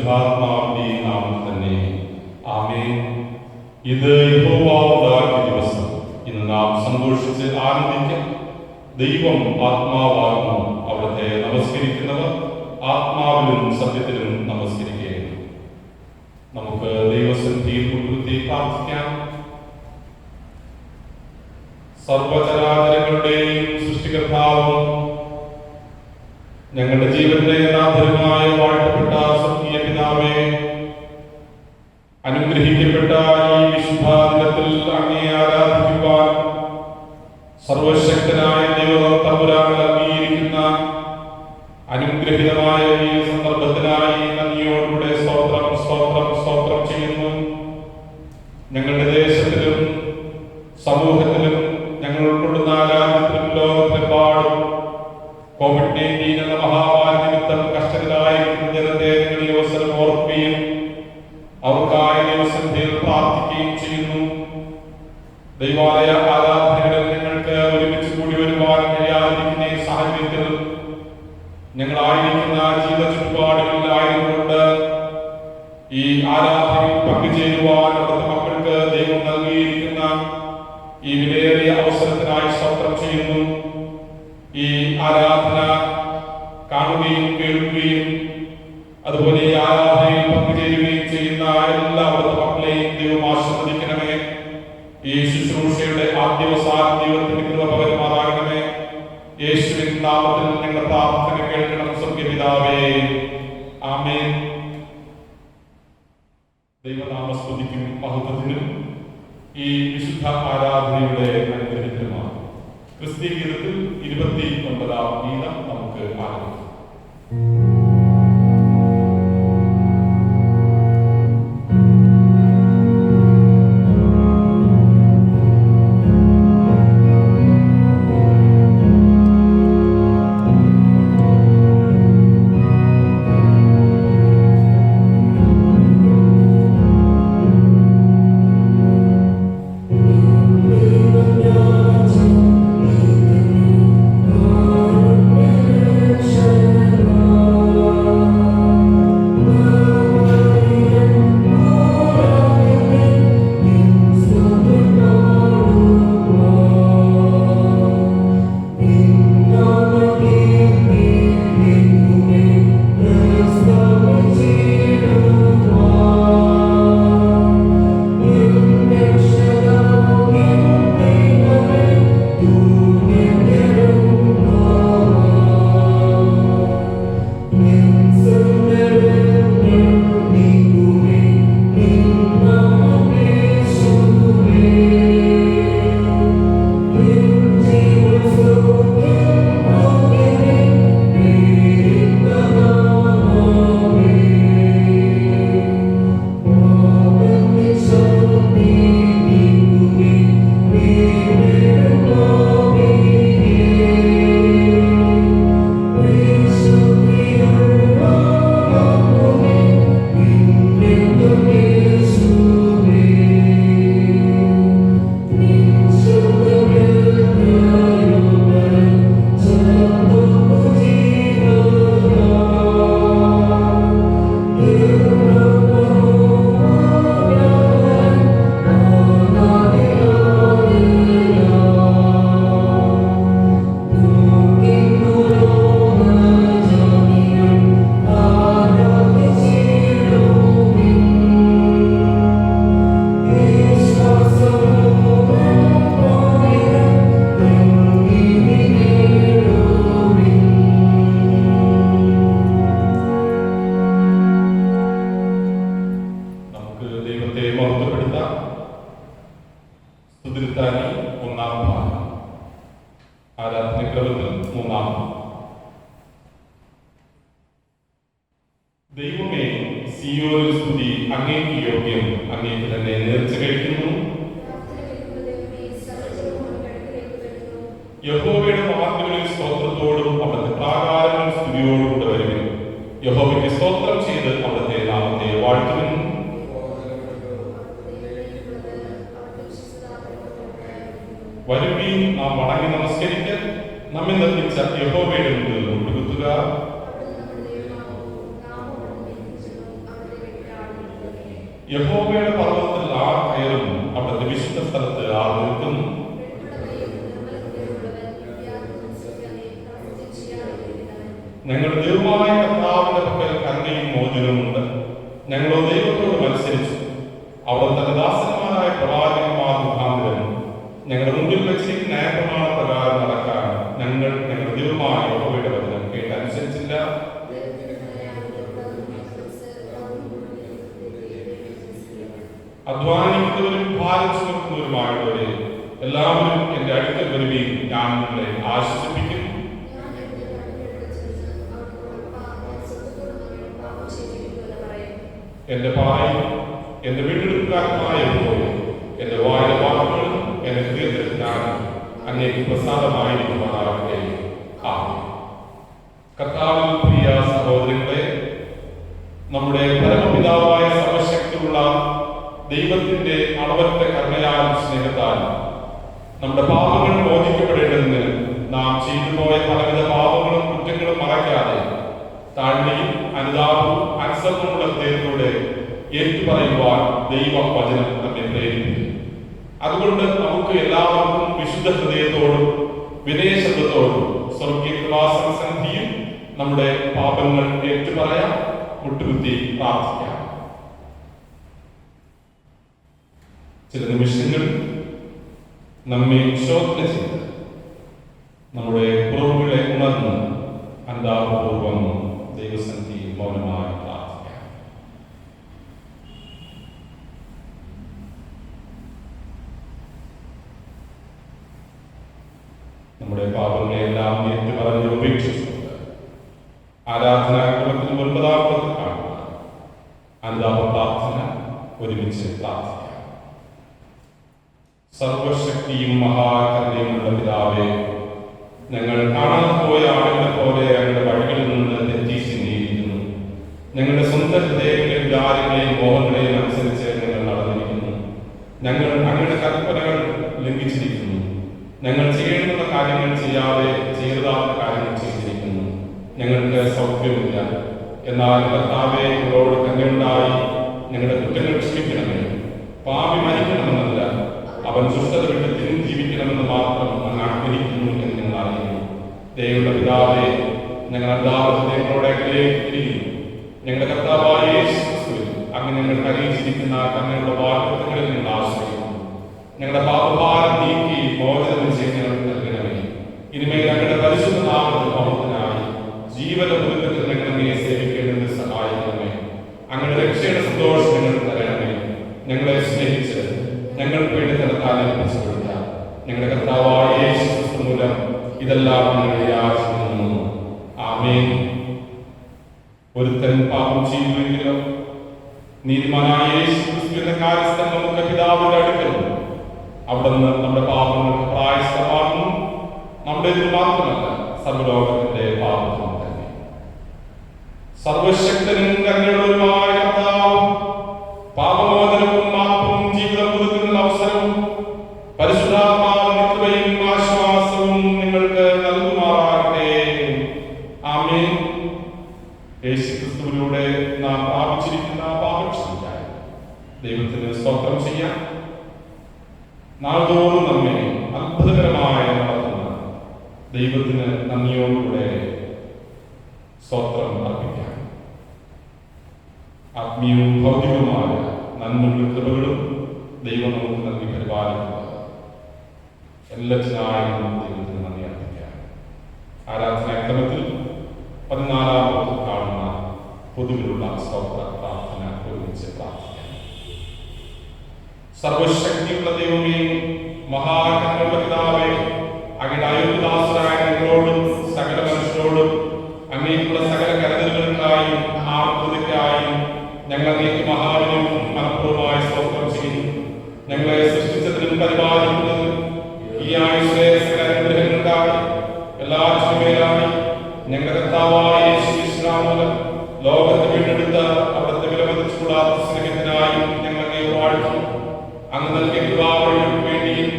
പരിശുദ്ധാത്മാവിന്റെ നാമത്തിൽ തന്നെ ആമേൻ. ഇത് യഹോവ ഉണ്ടാക്കിയ ദിവസം. ഇന്ന് നാം സന്തോഷിച്ച് ആനന്ദിക്കാം. ദൈവം ആത്മാവാകുന്നു. അവിടുത്തെ നമസ്കരിക്കുന്നവർ ആത്മാവിലും സത്യത്തിലും നമസ്കരിക്കുകയാണ്. നമുക്ക് ദൈവസന്നിധിയിൽ മുൻകൂട്ടി പ്രാർത്ഥിക്കാം. സർവചരാചരങ്ങളുടെയും സൃഷ്ടികർത്താവും ഞങ്ങളുടെ ജീവന്റെ നാഥനുമായ വാഴ്ത്തപ്പെട്ട സ്വർഗീയ പിതാവേ, അനുഗ്രഹിക്കപ്പെട്ട ഈ വിശുദ്ധ ദിനത്തിൽ അങ്ങേ ആരാധിക്കുവാൻ സർവശക്തനായ ദൈവം തമ്പുരാൻ നൽകിയിരിക്കുന്ന അനുഗ്രഹീതമായ ഈ സന്ദർഭത്തിനായി നന്ദിയോടുകൂടെ സ്തോത്രം ചെയ്യുന്നു. ഞങ്ങളുടെ ദേശത്തിലും സമൂഹത്തിലും ഞങ്ങൾ ഉൾക്കൊള്ളുന്ന രാജ്യത്തിലും ലോകത്തെമ്പാടും COVID-19 എന്ന മഹാമാരി നിമിത്തം കഷ്ടത്തിലായിരിക്കുന്ന ജനത്തെ നിങ്ങൾ ഈ അവസരം ഓർക്കുകയും അവർക്കായി ദൈവസന്നിധിയിൽ പ്രാർത്ഥിക്കുകയും ചെയ്യുന്നു. ദൈവാലയ ആരാധനകളിൽ ഞങ്ങൾക്ക് ഒരുമിച്ച് കൂടി വരുവാൻ കഴിയാതിരിക്കുന്ന ഈ സാഹചര്യത്തിൽ ഞങ്ങളായിരിക്കുന്ന ജീവിത ചുറ്റുപാടുകളിലായതുകൊണ്ട് ഈ ആരാധനയിൽ പങ്കുചേരുവാൻ അവിടുത്തെ മക്കൾക്ക് ദൈവം നൽകിയിരിക്കുന്ന ഈ വിലയേറിയ അവസരത്തിനായി സ്തോത്രം ചെയ്യുന്നു. ഈ ആരാധന കാണുകയും കേൾക്കുകയും അതുപോലെ ഈ ആരാധനയിൽ പങ്കുചേരുകയും ചെയ്യുന്ന എല്ലാ അവിടുത്തെ മക്കളെയും ദൈവം ആശീർവദിക്കണമേ. ഈ ശുശ്രൂഷയുടെ ആദ്യവസാനം ദൈവത്തിന്റെ കൃപ പകരുമാറാകണമേ. യേശുവിൻ നാമത്തിൽ ഞങ്ങളുടെ പ്രാർത്ഥന കേൾക്കണം സ്വർഗ്ഗീയ പിതാവേ, ആമേൻ. ദൈവനാമസ്തുതിക്കും മഹത്വത്തിനും ഈ വിശുദ്ധ ആരാധനയുടെ അനുഗ്രഹത്തിനുമാണ്. ക്രിസ്തീയ ഗീതത്തിൽ 29-ാം ഗീതം നമുക്ക് ആരംഭിക്കാം. ദൈവമേ, സിയോനിൽ സ്തുതി, അങ്ങേക്ക് യോഗ്യം, അങ്ങേക്ക് തന്നെ നേർച്ച കഴിക്കുന്നു. യഹോവയുടെ വാക്കുകളിൽ സ്തോത്രത്തോടും അവിടുത്തെ പ്രാകാരങ്ങളിൽ സ്തുതിയോടും കൂടെ വരുന്നു. യഹോവയ്ക്ക് സ്തോത്രം ചെയ്ത് അവിടുത്തെ നാമത്തെ വാഴ്ത്തുന്നു. വരുവീൻ, നാം വണങ്ങി നമസ്കരിക്കാൻ നമ്മെ നിർമ്മിച്ച യഹോവയുടെ മുമ്പിൽ മുട്ടുകുത്തുക. യഹോവയുടെ പർവ്വതത്തിൽ ആർ കയറും? അവിടുത്തെ വിശുദ്ധ സ്ഥലത്ത് ആർ നിൽക്കും? ഞങ്ങളുടെ ദൈവമായ കർത്താവിന്റെ പക്കൽ കരുണയും മോചനവുമുണ്ട്. ഞങ്ങളോ ദൈവത്തോട് മത്സരിച്ചു. അവർ തന്റെ ദാസന്മാരായ പ്രവാചകന്മാർ മുഖാന്തരം ഞങ്ങളുടെ മുമ്പിൽ വെച്ചിരിക്കുന്ന ന്യായപ്രമാണ പ്രകാരം നടക്കാൻ ഞങ്ങളുടെ ദൈവമായ യഹോവയുടെ വചനം കേട്ടനുസരിച്ചില്ല. അധ്വാനിക്കുന്നവരും ഭാരം ചുമക്കുന്നവരുമായുള്ളവരെ എല്ലാവരും എന്റെ അടുക്കൽ വരുകയും ഞാൻ നിങ്ങളെ ആശ്വസിപ്പിക്കും. എന്റെ പായും എന്റെ വീണ്ടെടുക്കാരനായ എന്റെ വായുടെ വാക്കുകളും എന്റെ ഹൃദയത്തിൽ ജ്ഞാനം അങ്ങേക്ക് പ്രസാദമായിരിക്കുമാറാകട്ടെ. ആമേൻ. കർത്താവിൽ പ്രിയ സഹോദരങ്ങളെ, നമ്മുടെ പരമപിതാവായ സർവശക്തിയുള്ള ദൈവത്തിന്റെ അളവറ്റ കരുണയാലും സ്നേഹത്താലും നമ്മുടെ പാപങ്ങൾ മോചിക്കപ്പെടേണ്ടതിന് നാം ചെയ്തു പോയ പലവിധ പാപങ്ങളും കുറ്റങ്ങളും മറയ്ക്കാതെ താഴ്മയും അനുതാപവും അനുസരണമുള്ള ഹൃദയത്തോടെ ഏറ്റുപറയുവാൻ ദൈവവചനം നമ്മെ പ്രേരിപ്പിക്കുന്നു. അതുകൊണ്ട് നമുക്ക് എല്ലാവർക്കും വിശുദ്ധ ഹൃദയത്തോടും വിനയശബ്ദത്തോടും സ്വർഗീയ കൃപാസനസന്നിധിയിൽ നമ്മുടെ പാപങ്ങൾ ഏറ്റുപറയാം, മുട്ടുകുത്തി പ്രാർത്ഥിക്കാം. ചില നിമിഷങ്ങൾ നമ്മെ ശോധന ചെയ്ത് നമ്മുടെ കുറവുകളെ ഉണർന്ന് അനുതാപപൂർവം ദൈവസന്നിധിയിൽ മൗനമായി പ്രാർത്ഥിക്കാം. നമ്മുടെ പാപങ്ങളെല്ലാം ഏറ്റു പറഞ്ഞ് ഉപേക്ഷിച്ചുകൊണ്ട് ആരാധനാക്രമത്തിൽ 9-ാമത്തെ കാണുക അനുതാപ പ്രാർത്ഥന ഒരുമിച്ച് പ്രാർത്ഥിക്കാം. സർവശക്തിയും മഹാകരുണയുമുള്ള പിതാവേ, ഞങ്ങൾ കാണാതെ പോയ ആളുകളെ പോലെ ഞങ്ങളുടെ വഴികളിൽ നിന്ന് തെറ്റി ചിന്തിയിരിക്കുന്നു. ഞങ്ങളുടെ സ്വന്തം ഹൃദയങ്ങളെയും വിചാരങ്ങളെയും മോഹങ്ങളെയും അനുസരിച്ച് ഞങ്ങൾ നടന്നിരിക്കുന്നു. ഞങ്ങൾ അങ്ങയുടെ കൽപ്പനകൾ ലംഘിച്ചിരിക്കുന്നു. ഞങ്ങൾ ചെയ്യേണ്ടുന്ന കാര്യങ്ങൾ ചെയ്യാതെ ചെയ്താത്ത കാര്യങ്ങൾ ചെയ്തിരിക്കുന്നു. ഞങ്ങൾക്ക് സൗഖ്യമില്ല. എന്നാൽ കർത്താവേ, ഞങ്ങളോട് കരുണയുണ്ടായി ഞങ്ങളുടെ കുറ്റങ്ങൾ ക്ഷമിക്കണമേ. പാപി മരിക്കണമെന്നല്ല, അവൻ ദുഷ്ടത വിട്ട് തിരിഞ്ഞ് ജീവിക്കണമെന്ന് മാത്രം അങ്ങ് ആഗ്രഹിക്കുന്നു എന്ന് നിങ്ങൾ അറിയുന്നു. ദൈവങ്ങളുടെ പിതാവേ, ഞങ്ങൾ ഹൃദയങ്ങളോടെ തിരിയുന്നു. ഞങ്ങളുടെ കർത്താവായ യേശു ക്രിസ്തുവിൽ അങ്ങ് ഞങ്ങൾക്ക് അറിയിച്ചിരിക്കുന്ന കരുണയുടെ വാഗ്ദത്തങ്ങളിൽ നിങ്ങൾ ആശ്രയിക്കുന്നു. ഞങ്ങളുടെ പാപഭാരം നീക്കി മോചനം ചെയ്ത് ഞങ്ങൾക്ക് നൽകണമേ. ഇനിമേൽ ഞങ്ങളുടെ പരിശുദ്ധ നാമത്തിൽ മഹത്വത്തിനായി ജീവന പുതുക്കത്തിൽ ഞങ്ങളെ സേവിക്കേണ്ടതിന് സഹായിക്കണമേ. അങ്ങയുടെ രക്ഷയുടെ സന്തോഷം ഞങ്ങൾക്ക് തരണമേ. ഞങ്ങളെ സ്നേഹിച്ച് ഞങ്ങൾക്ക് വേണ്ടി തന്നെ താല്പര്യപ്പെടുത്താം. ഞങ്ങളുടെ കർത്താവായ യേശു ക്രിസ്തു മൂലം ഇതെല്ലാം ഞങ്ങൾ യാചിക്കുന്നു. ആമേൻ. ഒരുത്തൻ പാപം ചെയ്യുമെങ്കിലും നീതിമാനായ യേശു ക്രിസ്തുവിന്റെ കാര്യസ്ഥൻ നമുക്ക് പിതാവിന്റെ അടുക്കലുണ്ട്. അവിടുന്ന് നമ്മുടെ പാപങ്ങൾക്ക് പ്രായശ്ചിത്തമാകുന്നു. നമ്മുടെ ഇതിന് മാത്രമല്ല, സർവ്വലോകത്തിന്റെ പാപത്തിനും തന്നെ. സർവശക്തനും കരുണയുള്ളവനുമായ കർത്താവ് പാപമോചനവും മാപ്പും ജീവിതം പുതുക്കുന്ന അവസരവും പരിശുദ്ധാത്മാവ് നിത്യതയും ആശ്വാസവും നിങ്ങൾക്ക് നൽകുമാറാകട്ടെ. ആമേൻ. യേശുക്രിസ്തുവിലൂടെ നാം പ്രാപിച്ചിരിക്കുന്ന പാപക്ഷമയ്ക്കായി ദൈവത്തിന് സ്തോത്രം ചെയ്യാം. നാൾതോറും നമ്മെ അത്ഭുതകരമായി നടത്തുന്ന ദൈവത്തിന് നന്ദിയോടുകൂടെ സ്തോത്രം അർപ്പിക്കാം. ആത്മീയവും ഭൗതികവുമായ നന്മകളും കൃപകളും ദൈവം നമുക്ക് നൽകി പരിപാലിക്കുക. എല്ലാറ്റിനായും ദൈവത്തിന് നന്ദി അർപ്പിക്കാം. ആരാധനാക്രമത്തിൽ 14-ാമത് കാണുന്ന പൊതുവിലുള്ള സ്തോത്ര പ്രാർത്ഥന ഒരുമിച്ച് പ്രാർത്ഥിക്കാം. സർവശക്തിയുള്ള ദൈവമേ, മഹാകരുണയുള്ള പിതാവേ, അങ്ങയുടെ അയോഗ്യദാസരായ ഞങ്ങളോടും സകല മനുഷ്യരോടും അങ്ങേക്കുള്ള സകല കരുതലുകൾക്കായും ആർദ്രതയ്ക്കായും ഞങ്ങൾ അങ്ങേക്ക് മഹാവിനും മനഃപൂർവ്വമായി സ്തോത്രം ചെയ്യുന്നു. ഞങ്ങളെ സൃഷ്ടിച്ചതിനും പരിപാലിക്കുന്നതിനും ഈ ആയുസ്സിലെ സകല അനുഗ്രഹങ്ങൾക്കായി എല്ലാറ്റിനും മേലായി ഞങ്ങളുടെ കർത്താവായ യേശുക്രിസ്തുവിനാൽ മൂലം ലോകത്തെ വീണ്ടെടുത്ത അവിടുത്തെ വിലമതിച്ചുകൂടാത്ത സ്നേഹത്തിനായും ഞങ്ങൾ അങ്ങയെ വാഴ്ത്തുന്നു. അങ്ങ് നൽകിയ കൃപാവഴികൾക്ക് വേണ്ടിയും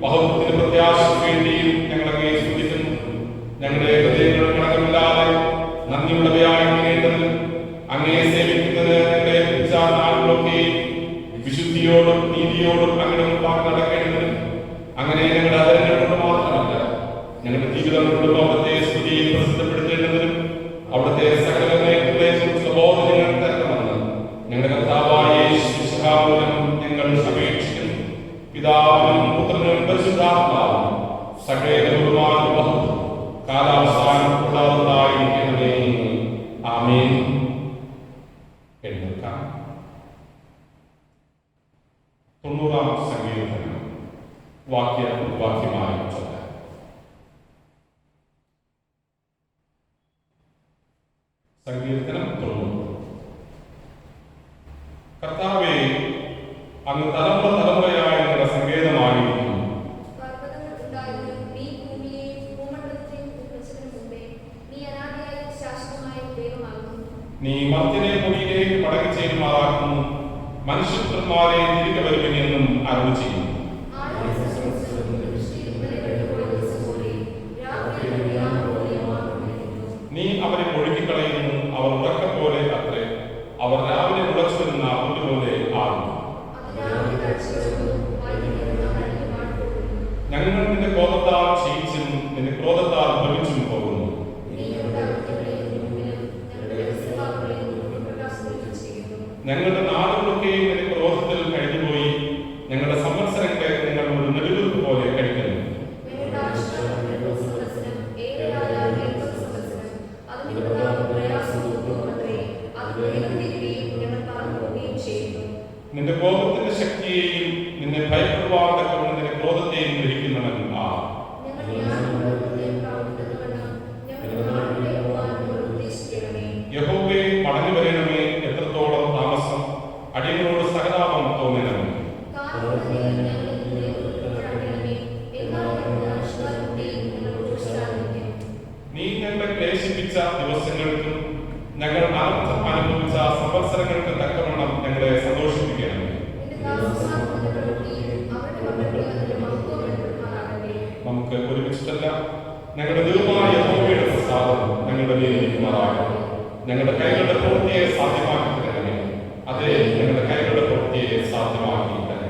മഹത്വത്തിന്റെ പ്രത്യാശയ്ക്ക് വേണ്ടിയും ഞങ്ങൾ അങ്ങയെ സ്തുതിക്കുന്നു. ഞങ്ങളുടെ ഹൃദയങ്ങൾ കണക്കമില്ലാതെ നന്ദിയുള്ളവയായിരിക്കേണ്ടതിന് അങ്ങയെ സേവിക്കുന്നതിന് ഞങ്ങളെ ഏൽപ്പിച്ച നാളുകളൊക്കെ ലോകം അവിടുത്തെ സ്തുതിയിൽ പ്രസിദ്ധപ്പെടുത്തേണ്ടതിനും അവിടുത്തെ സകല മേഖലയിലും സ്വബോധനങ്ങൾ തരണമെന്ന് ഞങ്ങളുടെ കർത്താവായ യേശു മിശിഹാ മൂലം ഞങ്ങൾ അപേക്ഷിക്കുന്നു. പിതാവിനും പുത്രനും പരിശുദ്ധാത്മാവും സകല ബഹുമാനവും കാലാവസാനം കൂടാതായിരിക്കണമേ. ആമേൻ. എഴുന്നേൽക്കാം. 90-ാം സങ്കീർത്തനം വാക്യമായി ചൊല്ലാം. സങ്കീർത്തനം 90. കർത്താവേ, അങ്ങ് തലമുറയായ ഞങ്ങളുടെ സങ്കേതമായിരിക്കുന്നു. നീ മർത്യനെ പൊടിയിലേക്ക് മടങ്ങി ചെയ്യുമാറാക്കുന്നു. മനുഷ്യപുത്രന്മാരെ തിരികെ വരുമെന്നും അരുളി ചെയ്യുന്നു. നീ അവരെ ഒഴുക്കിക്കളയുന്നു. അവർ ഉറക്ക പോലെ അത്രേ. അവർ രാവിലെ മുളച്ചു വരുന്ന പുല്ലുപോലെ ആകുന്നു. ഞങ്ങൾ നിന്റെ ക്രോധത്താൽ ക്ഷയിച്ചും നിന്റെ ക്രോധത്താൽ ഭ്രമിച്ചും പോകുന്നു. ഞങ്ങളുടെ നാടുകളൊക്കെയും നിന്റെ ക്രോധത്തിൽ കഴിഞ്ഞുപോയി. ഞങ്ങളുടെ സംവത്സരങ്ങളെ ഞങ്ങൾ ഒരു നെടുവീർപ്പ് പോലെ കഴിക്കുന്നു. നിന്റെ കോപത്തിന്റെ ശക്തിയെയും നിന്നെ ഭയപ്പെടുവാൻ തക്കവണ്ണം നിന്റെ ക്രോധത്തെയും ഗ്രഹിക്കുന്നവൻ ആ. യഹോവേ, മടങ്ങി വരണമേ. എത്രത്തോളം താമസം? അടിയങ്ങളോട് സഹതാപം തോന്നണമേ. നീ ഞങ്ങളെ ക്ലേശിപ്പിച്ച ദിവസങ്ങൾക്കും ഞങ്ങൾ അനർത്ഥം അനുഭവിച്ച സംവത്സരങ്ങൾക്ക് തക്കവണ്ണം ഞങ്ങളെ സന്തോഷിപ്പിക്കണമേ. നമുക്ക് ഒരുമിച്ചിട്ടല്ല, ഞങ്ങളുടെ ദൈവമായ യഹോവയുടെ പ്രസാദം ഞങ്ങളുടെ മേൽ ഇരിക്കുമാറാകട്ടെ. ഞങ്ങളുടെ കൈകളുടെ പ്രവൃത്തിയെ സാധ്യമാക്കി തരണമേ. അതെ, ഞങ്ങളുടെ കൈകളുടെ പ്രവൃത്തിയെ സാധ്യമാക്കി തരണമേ.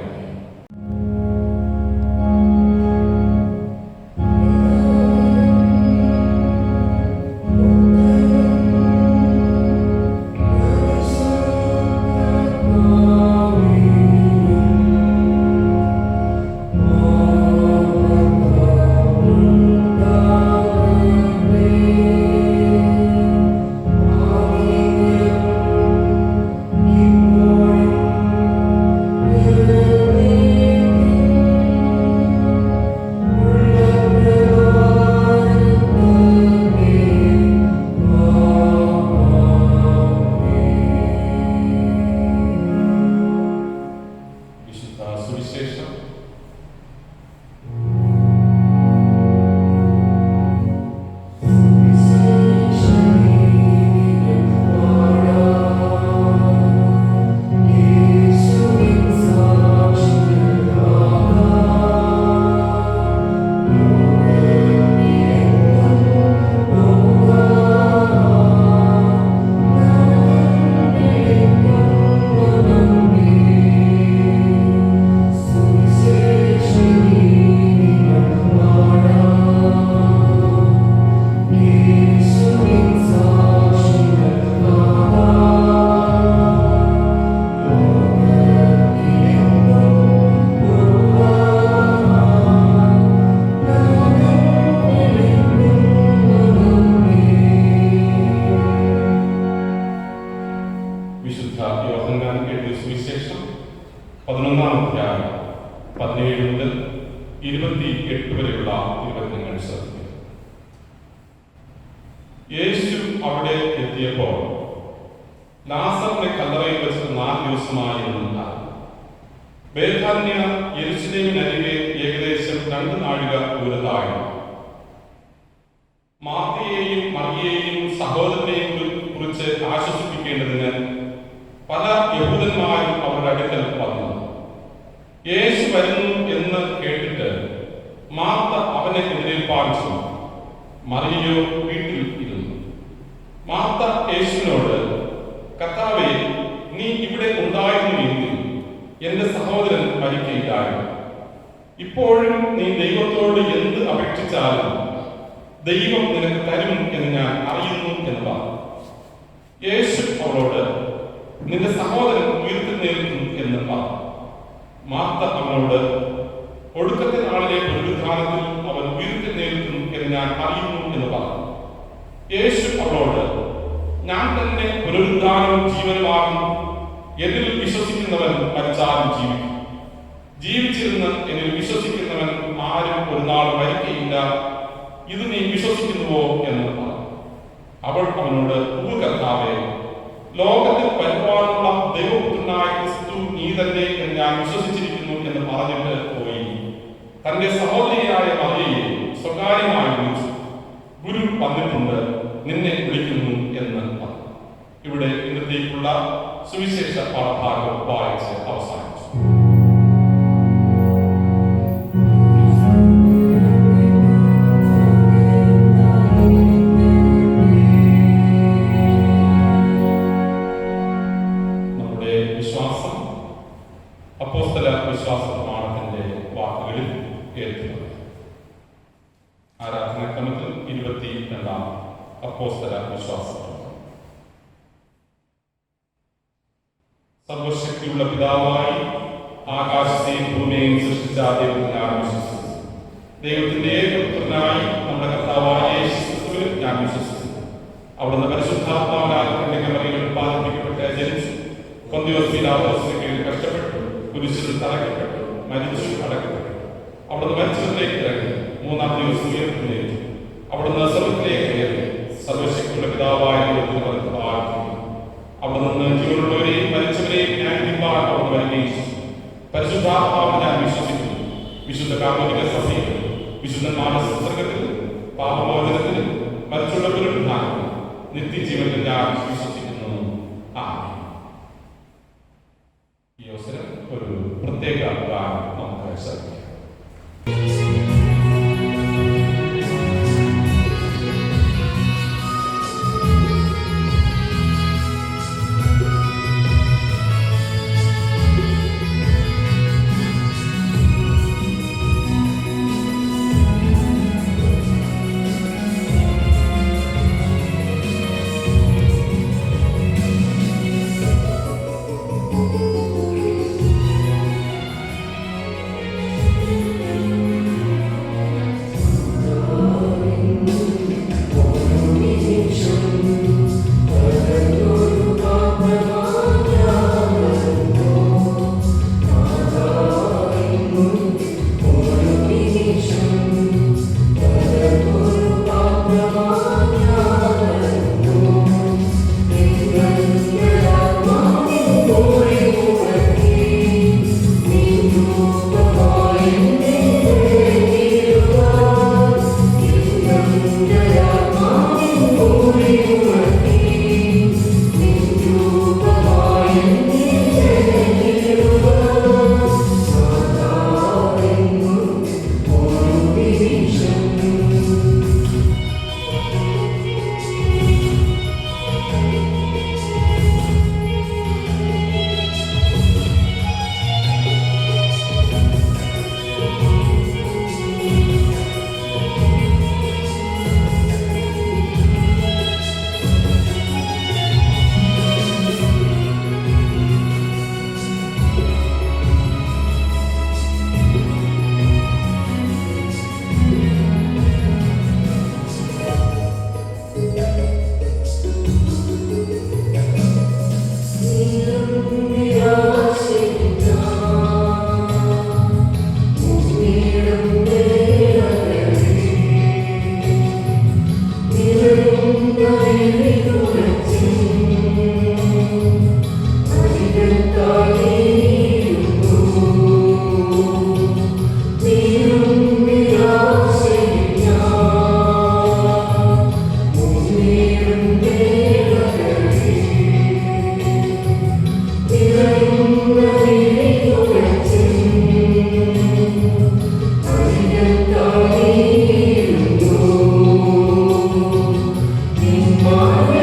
സുവിശേഷം 11-ാം അധ്യായം 17 മുതൽ 28 വരെയുള്ള തിരുവചനങ്ങൾ ശ്രദ്ധിക്കുക. യേശു അവിടെ എത്തിയപ്പോൾ ലാസറിനെ കല്ലറയിൽ വെച്ച് 4 ദിവസമായി നിന്നില്ല. ബേഥാന്യ യെരൂശലേമിനരികെ ഏകദേശം 2 നാഴിക ദൂരത്തായി. മാർത്തയെയും മറിയയെയും സഹോദരനെയും കുറിച്ച് ആശ്വസിപ്പിക്കേണ്ടതിന് പല യഹൂദന്മാരും അവരുടെ അടുക്കൽ വന്നു. യേശു വരുന്നു എന്ന് കേട്ടിട്ട് മാർത്ത അവനെ എതിരേൽപ്പാൻ ചെന്നു. മറിയയോ വീട്ടിൽ ഇരുന്നു. മാർത്ത യേശുവിനോട്, കർത്താവേ, നീ ഇവിടെ ഉണ്ടായിരുന്നു എങ്കിൽ എന്റെ സഹോദരൻ മരിക്കുകയില്ലായിരുന്നു. ഇപ്പോഴും നീ ദൈവത്തോട് എന്ത് അപേക്ഷിച്ചാലും ദൈവം നിനക്ക് തരും എന്ന് ഞാൻ അറിയുന്നു എന്ന് പറഞ്ഞു. യേശു അവളോട്, നിന്റെ സഹോദരൻ ഉയർത്തെഴുന്നേൽക്കും എന്ന് പറഞ്ഞു. മാർത്ത അവനോട്, ഒടുക്കത്തെ നാളിലെ പുനരുത്ഥാനത്തിൽ അവൻ ഉയർത്തെഴുന്നേൽക്കും എന്ന് ഞാൻ അറിയുന്നു എന്ന് പറഞ്ഞു. യേശു അവളോട്, ഞാൻ തന്നെ പുനരുത്ഥാനവും ജീവനുമാകുന്നു. എന്നിൽ വിശ്വസിക്കുന്നവൻ മരിച്ചാലും ജീവിക്കും. ജീവിച്ചിരുന്ന് എന്നിൽ വിശ്വസിക്കുന്നവൻ ആരും ഒരു നാൾ മരിക്കയില്ല. ഇത് നീ വിശ്വസിക്കുന്നുവോ എന്ന് പറഞ്ഞു. അവൾ അവനോട്, കർത്താവേ, ലോകത്തിൽ വരുവാനുള്ള ദൈവപുത്രനായ ക്രിസ്തു നീ തന്നെ എന്ന് ഞാൻ വിശ്വസിച്ചിരിക്കുന്നു എന്ന് പറഞ്ഞിട്ട് പോയി. തന്റെ സഹോദരിയായ മറിയയെ സ്വകാര്യമായി വിളിച്ചു. ഗുരു വന്നിട്ടുണ്ട്, നിന്നെ വിളിക്കുന്നു എന്ന് പറഞ്ഞു. ഇവിടെ ഇന്നത്തേക്കുള്ള സുവിശേഷ പാഠഭാഗം വായിച്ച് അവസാനിച്ചു. അപ്പോസ്തല വിശ്വാസ പ്രമാണത്തിന്റെ വാക്കുകളിൽ ഏൽക്കുന്നത്. ആരാധനാക്രമത്തിൽ 22-ാം അപ്പോസ്തല വിശ്വാസ പ്രമാണം. സർവശക്തിയുള്ള പിതാവായി ആകാശത്തെയും ഭൂമിയെയും സൃഷ്ടിച്ച ദൈവത്തിൽ ഞാൻ വിശ്വസിക്കുന്നു. ദൈവത്തിന്റെ ഏകപുത്രനായി നമ്മുടെ കർത്താവായ യേശുക്രിസ്തുവിൽ ഞാൻ വിശ്വസിക്കുന്നു. അവിടുന്ന് പരിശുദ്ധാത്മാവിനാൽ കന്യകമറിയയിൽ ഉത്പാദിപ്പിക്കപ്പെട്ട് ജനിച്ചു. പൊന്തിയോസ് പീലാത്തോസിന് കീഴിൽ കഷ്ടപ്പെട്ടു, കുരിശിൽ തറയ്ക്കപ്പെട്ടു, മരിച്ചു, അടക്കപ്പെട്ടു. അവിടുന്ന് മരിച്ചവരിലേക്ക് ഇറങ്ങി, മൂന്നാം ദിവസം ഉയർത്തെഴുന്നേറ്റു. അവിടുന്ന് സ്വർഗ്ഗത്തിലേക്ക് കയറി, സർവശക്തിയുള്ള പിതാവായ ദൈവത്തിന് വലത്ത് ഭാഗത്തിരിക്കുന്നു. അവിടെ നിന്ന് ജീവനുള്ളവരെയും മരിച്ചവരെയും ന്യായവിധിപ്പാൻ അവിടുന്ന് വരികയും ചെയ്തു. പരിശുദ്ധാത്മാവിൽ ഞാൻ വിശ്വസിക്കുന്നു. വിശുദ്ധ കാതോലിക സഭയിൽ, വിശുദ്ധന്മാരുടെ സംസർഗത്തിൽ, പാപമോചനത്തിലും മരിച്ചുള്ള പുനരുത്ഥാനത്തിലും നിത്യജീവനിൽ ഞാൻ വിശ്വസിക്കുന്നു. ആമേൻ. ഈ അവസരം ഒരു പ്രത്യേക ഗാനം നമുക്ക് ശ്രദ്ധിക്കാം. Amen.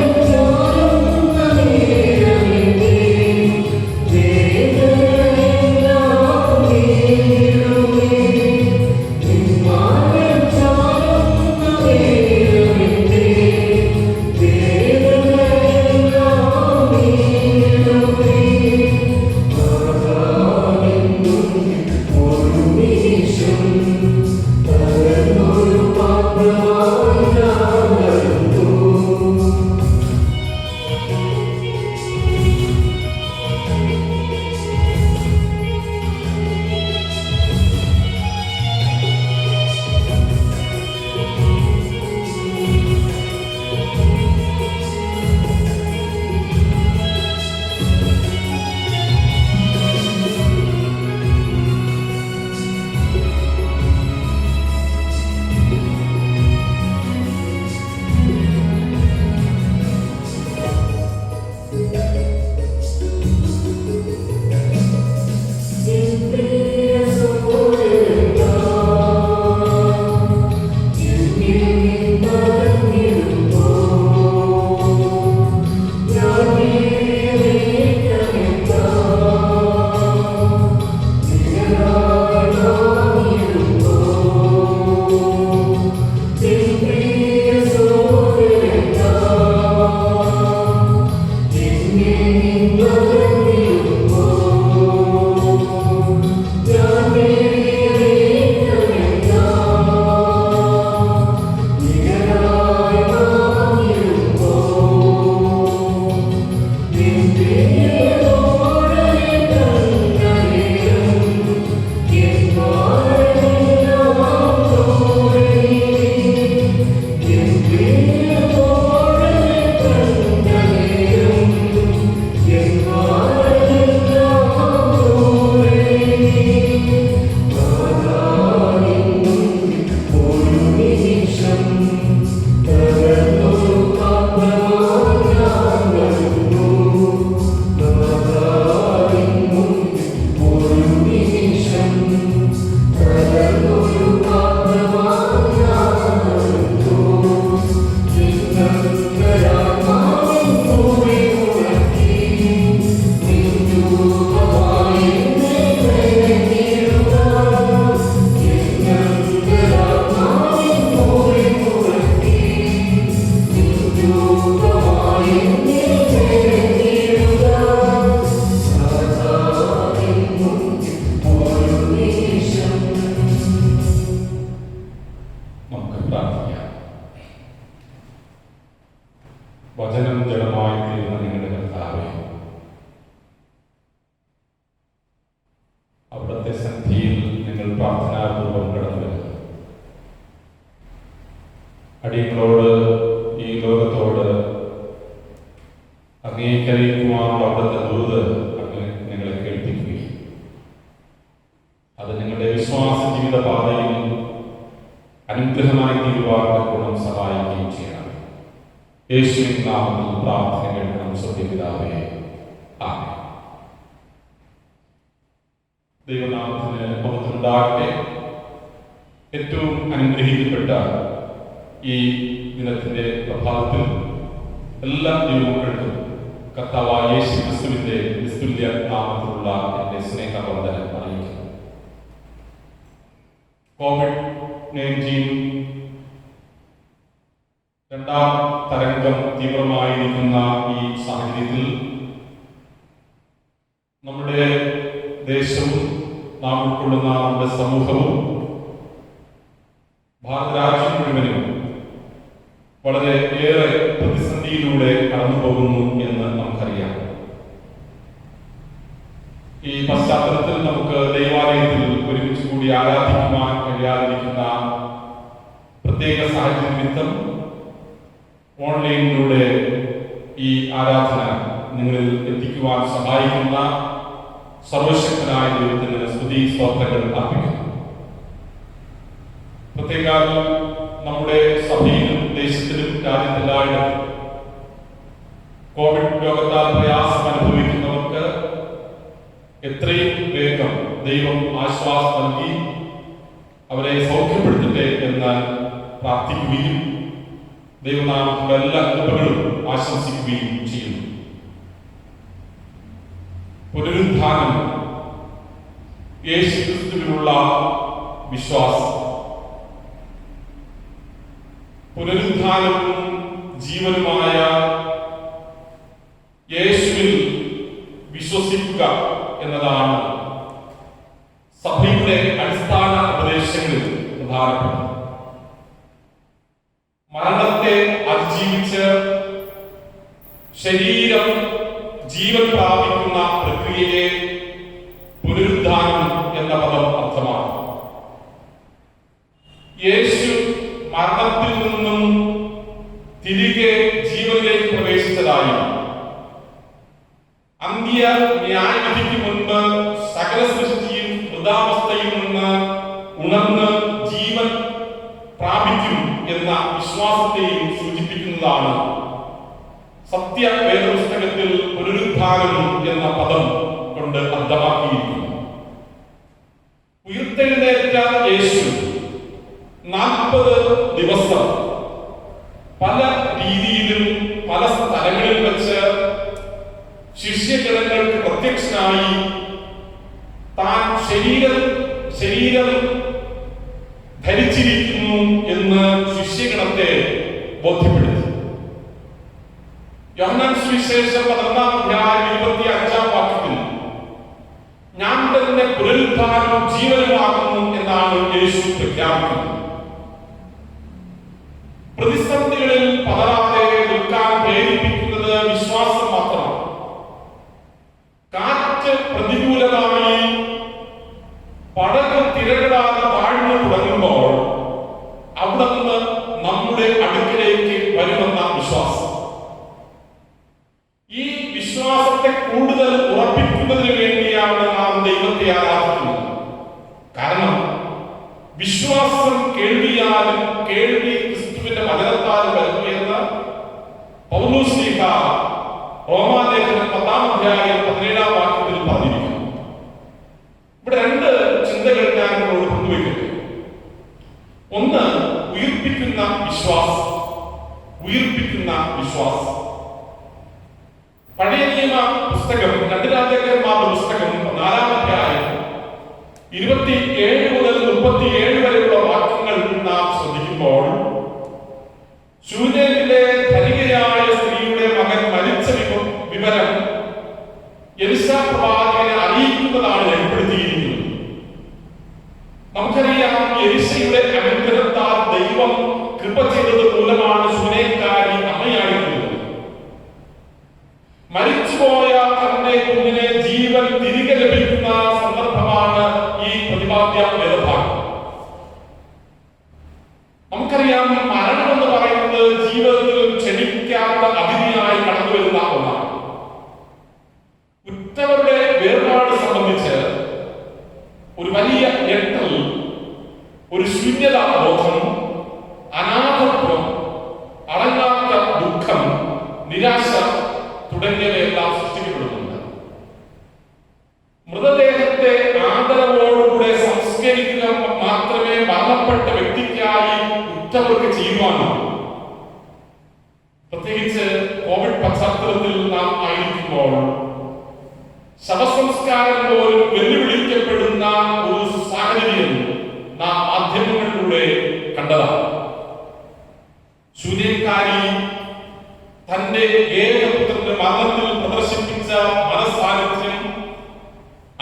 വചനം ജഡമായി തീരുന്ന നിങ്ങളുടെ കർത്താവേ, അവിടുത്തെ സന്ധിയിൽ നിങ്ങൾ പ്രാർത്ഥനാപൂർവം കടന്നു വരുന്നു. അടിയങ്ങളോട്, ഈ ലോകത്തോട് അംഗീകരിക്കുവാനുള്ള അവിടുത്തെ ദൂത് അങ്ങ് നിങ്ങളെ കേൾപ്പിക്കുകയും അത് നിങ്ങളുടെ വിശ്വാസ ജീവിത പാതയിൽ അനുഗ്രഹമായി തീരുവാനുള്ള ഗുണം സഹായിക്കുകയും ചെയ്യണം. യേശുവിൻ നാമത്തിൽ പ്രാർത്ഥന കേൾക്കണം സ്വർഗ്ഗപിതാവേ, ആമേൻ. ദൈവനാമത്തിന് മഹത്വമുണ്ടാകട്ടെ. ഏറ്റവും അനുഗ്രഹിക്കപ്പെട്ട ഈ ദിനത്തിന്റെ പ്രഭാതത്തിൽ എല്ലാ ദൈവമക്കൾക്കും കർത്താവായ യേശു ക്രിസ്തുവിന്റെ നിസ്തുല്യ നാമത്തിലുള്ള എന്റെ സ്നേഹവന്ദനം അറിയിക്കുന്നു. COVID-19 രണ്ടാം തരംഗം തീവ്രമായിരിക്കുന്ന ഈ സാഹചര്യത്തിൽ നമ്മുടെ ദേശവും നാം ഉൾക്കൊള്ളുന്ന നമ്മുടെ സമൂഹവും ഭാരതരാജ്യം മുഴുവനും വളരെ ഏറെ പ്രതിസന്ധിയിലൂടെ കടന്നു പോകുന്നു എന്ന് നമുക്കറിയാം. ഈ പശ്ചാത്തലത്തിൽ നമുക്ക് ദൈവാലയത്തിൽ ഒരുമിച്ച് കൂടി ആരാധിക്കുവാൻ കഴിയാതിരിക്കുന്ന പ്രത്യേക സാഹചര്യ നിമിത്തം ഓൺലൈനിലൂടെ ഈ ആരാധന നിങ്ങളിൽ എത്തിക്കുവാൻ സഹായിക്കുന്ന സർവശക്തനായ ദൈവത്തിന് സ്തുതി സ്തോത്രങ്ങൾ അർപ്പിക്കുന്നു. പ്രത്യേക നമ്മുടെ സഭയിലും ദേശത്തിലും രാജ്യത്തെല്ലായിടത്തും കോവിഡ് രോഗത്താൽ പ്രയാസം അനുഭവിക്കുന്നവർക്ക് എത്രയും വേഗം ദൈവം ആശ്വാസം നൽകി അവരെ സൗഖ്യപ്പെടുത്തട്ടെ എന്ന് പ്രാർത്ഥിക്കുകയും ദൈവനാമത്തിലുള്ള എല്ലാ കൃപകളും ആശംസിക്കുകയും ചെയ്യുന്നു. പുനരുത്ഥാനം യേശുക്രിസ്തുവിലുള്ള വിശ്വാസം, പുനരുത്ഥാനവും ജീവനുമായ യേശുവിൽ വിശ്വസിക്കുക എന്നതാണ് സഭയുടെ അടിസ്ഥാന ഉപദേശങ്ങളിൽ പ്രധാനപ്പെട്ടത്. മരണത്തെ അതിജീവിച്ച് ശരീരം ജീവൻ പ്രാപിക്കുന്ന പ്രക്രിയയെ പുനരുത്ഥാനം എന്ന പദം അർത്ഥമാണ്. യേശു മരണത്തിൽ നിന്നും തിരികെ ജീവനിലേക്ക് പ്രവേശിച്ചതായും അന്ത്യ ന്യായവിധിക്ക് മുൻപ് സകല സൃഷ്ടിയും മൃതാവസ്ഥയിൽ നിന്ന് ഉണർന്ന് ജീവൻ പ്രാപിക്കും എന്ന വിശ്വാസത്തെയും സൂചിപ്പിക്കുന്നതാണ് സത്യ വേദപുസ്തകത്തിൽ പുനരുത്ഥാനം എന്ന പദം കൊണ്ട് അർത്ഥമാക്കിയിരിക്കുന്നു. ഉയർത്തെഴുന്നേറ്റ യേശു 40 ദിവസം പല രീതിയിലും പല സ്ഥലങ്ങളിൽ വെച്ച് ശിഷ്യഗണങ്ങൾക്ക് പ്രത്യക്ഷനായി താൻ ശരീരം ധരിച്ചിരിക്കുന്നു എന്ന് ശിഷ്യഗണത്തെ ബോധ്യപ്പെടുത്തി. യോഹന്നാൻ സുവിശേഷം 11-25 വാക്യത്തിൽ ഞാൻ തന്നെ പുനരുത്ഥാനവും ജീവനുമാകുന്നു എന്നാണ് യേശു പ്രഖ്യാപിക്കുന്നത്. പ്രതിസന്ധികളിൽ പതറാതെ നിൽക്കാൻ പ്രേരിപ്പിക്കുന്നത് വിശ്വാസം മാത്രമാണ്. കാറ്റ് പ്രതികൂലമായി പടക് തിരകളാതെ താഴ്ന്നു തുടങ്ങുമ്പോൾ അവിടെ നിന്ന് നമ്മുടെ അടുക്കിലേക്ക് വരുമെന്ന വിശ്വാസം, ഈ വിശ്വാസത്തെ കൂടുതൽ ഉറപ്പിക്കുന്നതിന് വേണ്ടിയാണ് നാം ദൈവത്തെ ആരാധിക്കുന്നത്. കാരണം വിശ്വാസം കേൾവിയാലും കേൾവി ക്രിസ്തുവിന്റെ വചനത്താൽ വരുന്നു എന്ന് പൗലോസ് ശ്ലീഹ റോമാലേഖനം 10-17 വാക്യത്തിൽ പറഞ്ഞിരിക്കുന്നു. ഇവിടെ 2 ചിന്തകൾ ഞാൻ നിങ്ങളോട് പങ്കുവയ്ക്കുന്നു. ഒന്ന്, ഉയിർപ്പിക്കുന്ന വിശ്വാസം. പഴയ നിയമ പുസ്തകം 2 രാജാക്കന്മാരുടെ പുസ്തകം 4-ാം അധ്യായം 27 മുതൽ 37 വരെയുള്ള വാക്യങ്ങൾ നാം ശ്രദ്ധിക്കുമ്പോൾ ശൂനേമിലെ ധനികയായ സ്ത്രീയുടെ മകൻ മരിച്ച വിവരം എലിശാ പ്രവാചകനെ അറിയിക്കുന്നതാണ് രേഖപ്പെടുത്തിയിരിക്കുന്നത്. നമുക്കറിയാം, എലിശയുടെ അനുഗ്രഹത്താൽ ദൈവം കൃപ ചെയ്തത് മൂലമാണ് ശൂനേംകാരി അമ്മയായിരിക്കുന്നത്. നിരാശ തുടങ്ങിയവയെല്ലാം സൃഷ്ടിക്കപ്പെടുന്നുണ്ട്. മൃതദേഹത്തെ ആദരവോടുകൂടെ സംസ്കരിക്കുക മാത്രമേ മരണപ്പെട്ട വ്യക്തിക്കായി ഉറ്റവർക്ക് ചെയ്യുവാനുള്ളൂ. പ്രത്യേകിച്ച് കോവിഡ് പശ്ചാത്തലത്തിൽ നാം ആയിരിക്കുമ്പോൾ ശവസംസ്കാരം പോലും വെല്ലുവിളിക്കപ്പെടുന്ന ഒരു സാഹചര്യം നാം മാധ്യമങ്ങളിലൂടെ കണ്ടതാണ്. ശൂന്യക്കാരി തന്റെ ഏകപുത്രന്റെ മരണത്തിൽ പ്രദർശിപ്പിച്ച മനസാന്നിധ്യം,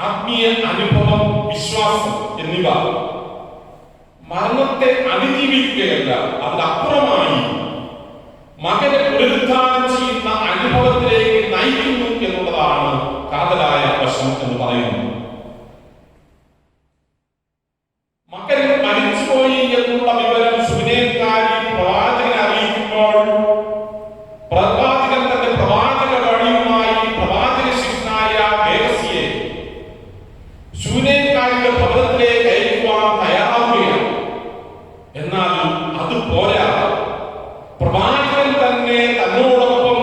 ആത്മീയ അനുഭവം, വിശ്വാസം എന്നിവ മരണത്തെ അതിജീവിക്കുകയല്ല, അതിനപ്പുറമായി മകനെ പുനരുദ്ധാനം ചെയ്യുന്ന അനുഭവത്തിലേക്ക് നയിക്കുന്നു എന്നുള്ളതാണ് കാതലായ വശം എന്ന് പറയുന്നു. മകൻ മരിച്ചുപോയി എന്നുള്ള വിവരം ശൂന്യക്കാരി പ്രവാചകനെ അറിയിക്കുമ്പോൾ പ്രവാചകൻ തന്റെ പ്രവാചക വഴിയുമായി പ്രവാചക ശിഷ്യനായ ദേവസിയെ ശൂന്യക്കാരിയുടെ ഭവനത്തിലേക്ക് അയക്കുവാൻ തയ്യാറാവുകയാണ്. എന്നാൽ അത് പോരാ, പ്രവാചകൻ തന്നെ തന്നോടൊപ്പം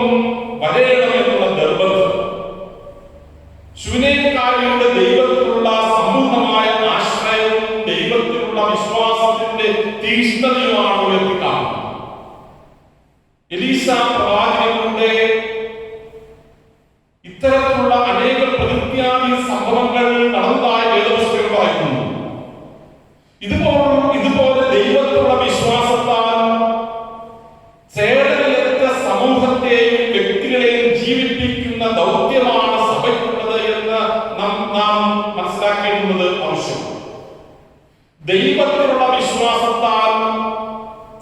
വരണമെന്നുള്ള നിർബന്ധം. ശൂന്യക്കാരിയുടെ ദൈവത്തിലുള്ള സമ്പൂർണമായ ആശ്രയവും ദൈവത്തിലുള്ള വിശ്വാസത്തിന്റെ തീഷ്ണതയുമാണ് ഉയർത്തിക്കാണുന്നത്. എലീശ പ്രവാചകനിലൂടെ ഇത്തരത്തിലുള്ള അനേക പ്രതിജ്ഞാതി സംഭവങ്ങൾ നടന്നതായി വേദപുസ്തകം പറയുന്നു. ഇതുപോലെ ദൈവത്തിലുള്ള വിശ്വാസത്താൽ ചേടനയറ്റ സമൂഹത്തെയും വ്യക്തികളെയും ജീവിപ്പിക്കുന്ന ദൗത്യമാണ് സഭയ്ക്കുള്ളത് എന്ന് നാം മനസ്സിലാക്കേണ്ടുന്നത് ആവശ്യമാണ്. ദൈവത്തിലുള്ള വിശ്വാസത്താൽ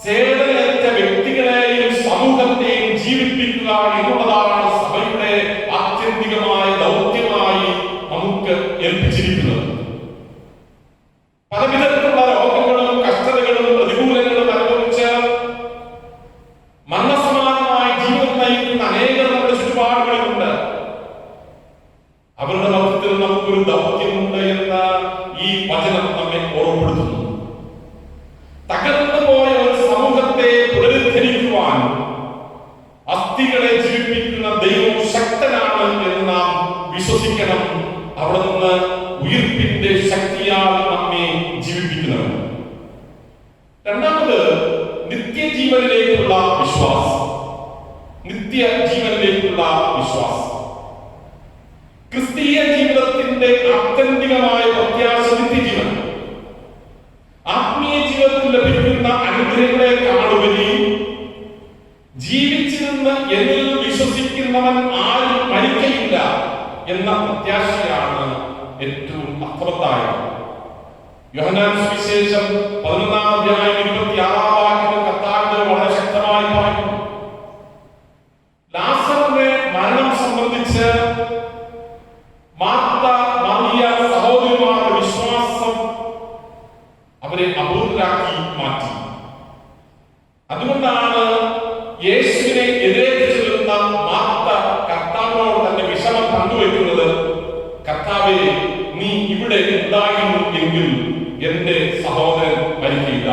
ചേടനയറ്റ വ്യക്തികളെയും സമൂഹത്തെയും ജീവിപ്പിക്കുക എന്നുള്ളതാണ് സഭയുടെ ആത്യന്തികമായ ദൗത്യമായി നമുക്ക് ഏൽപ്പിച്ചിരിക്കുന്നത്. പലവിധത്തിലുള്ള രോഗങ്ങളും കഷ്ടതകളും പ്രതികൂലങ്ങളും അനുഭവിച്ച് മരണസമാനമായ ജീവിതം നയിക്കുന്ന അനേകം നമ്മുടെ ചുറ്റുപാടുകളുണ്ട്. അവരുടെ മധ്യത്തിൽ നമുക്കൊരു ദൗത്യമുണ്ട് എന്ന് ഈ വചനം നമ്മെ ഓർമ്മപ്പെടുത്തുന്നു. തകർന്നു പോയ ഒരു സമൂഹത്തെ പുനരുദ്ധരിക്കുവാൻ അസ്ഥികളെ ജീവിപ്പിക്കുന്ന ദൈവം ശക്തനാണ് എന്ന് നാം വിശ്വസിക്കണം. അവിടെ നിന്ന് ഉയിർപ്പിന്റെ ശക്തിയാൽ നമ്മെ ജീവിപ്പിക്കുന്നത്. രണ്ടാമത്, നിത്യജീവനിലേക്കുള്ള വിശ്വാസം. നിത്യജീവനിലേക്കുള്ള വിശ്വാസം ക്രിസ്തീയ ജീവിതത്തിന്റെ ആത്യന്തികമായ പ്രത്യാശ നിത്യജീവൻ. ആത്മീയ ജീവിതത്തിൽ ലഭിക്കുന്ന അനുഗ്രഹങ്ങളെക്കാളുപരി ജീവിച്ചിരുന്ന് എന്നിൽ വിശ്വസിക്കുന്നവൻ ആരും മരിക്കയില്ല എന്ന പ്രത്യാശയാണ് ഏറ്റവും അർത്ഥവത്തായത്. യോഹന്നാൻ സുവിശേഷം 11-ാം അധ്യായം 26-ാം വാക്യത്തിൽ കർത്താവ് വളരെ ശക്തമായി പറയുന്നു. ലാസറിന്റെ മരണം സംബന്ധിച്ച് മാർത്ത, മറിയ സഹോദരിമാരുടെ വിശ്വാസം അവരെ അപൂർവരാക്കി മാറ്റി. അതുകൊണ്ടാണ് യേശുവിനെ എതിരേറ്റ് ചെല്ലുന്ന മാർത്ത കർത്താവിനോട് തന്റെ വിഷമം പങ്കുവെക്കുന്നത്. കർത്താവേ, നീ ഇവിടെ ഉണ്ടായിരുന്നു എങ്കിൽ എന്റെ സഹോദരൻ മരിക്കില്ല.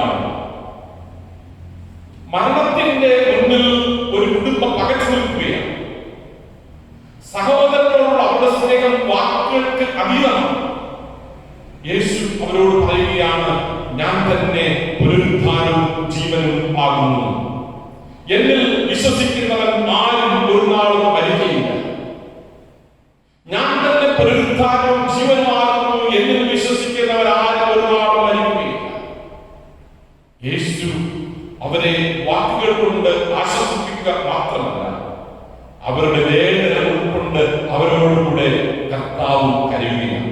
മരണത്തിന്റെ മുന്നിൽ ഒരു കുടുംബം പകച്ചു നിൽക്കുകയാണ്. സഹോദരനോടുള്ള അവരുടെ സ്നേഹം വാക്കുകൾക്ക് അതീതമാണ്. യേശു അവരോട് പറയുകയാണ്, ഞാൻ തന്നെ പുനരുദ്ധാനവും ജീവനും ആകുന്നു. എന്നിൽ വിശ്വസിക്കുന്നവൻ ആരും ഒരു നാളും മരിക്കയില്ല. ഞാൻ തന്നെ പുനരുദ്ധാനവും ജീവനുമാകുന്നു. എന്നിൽ വിശ്വസിക്കുന്നവർ ആരും ഒരു നാളും മരിക്കുകയില്ല. യേശു അവരെ വാക്കുകൾ കൊണ്ട് ആശ്വസിപ്പിക്കുക മാത്രമല്ല, അവരുടെ വേദന ഉൾക്കൊണ്ട് അവരോടുകൂടെ കർത്താവ് കരയുകയാണ്.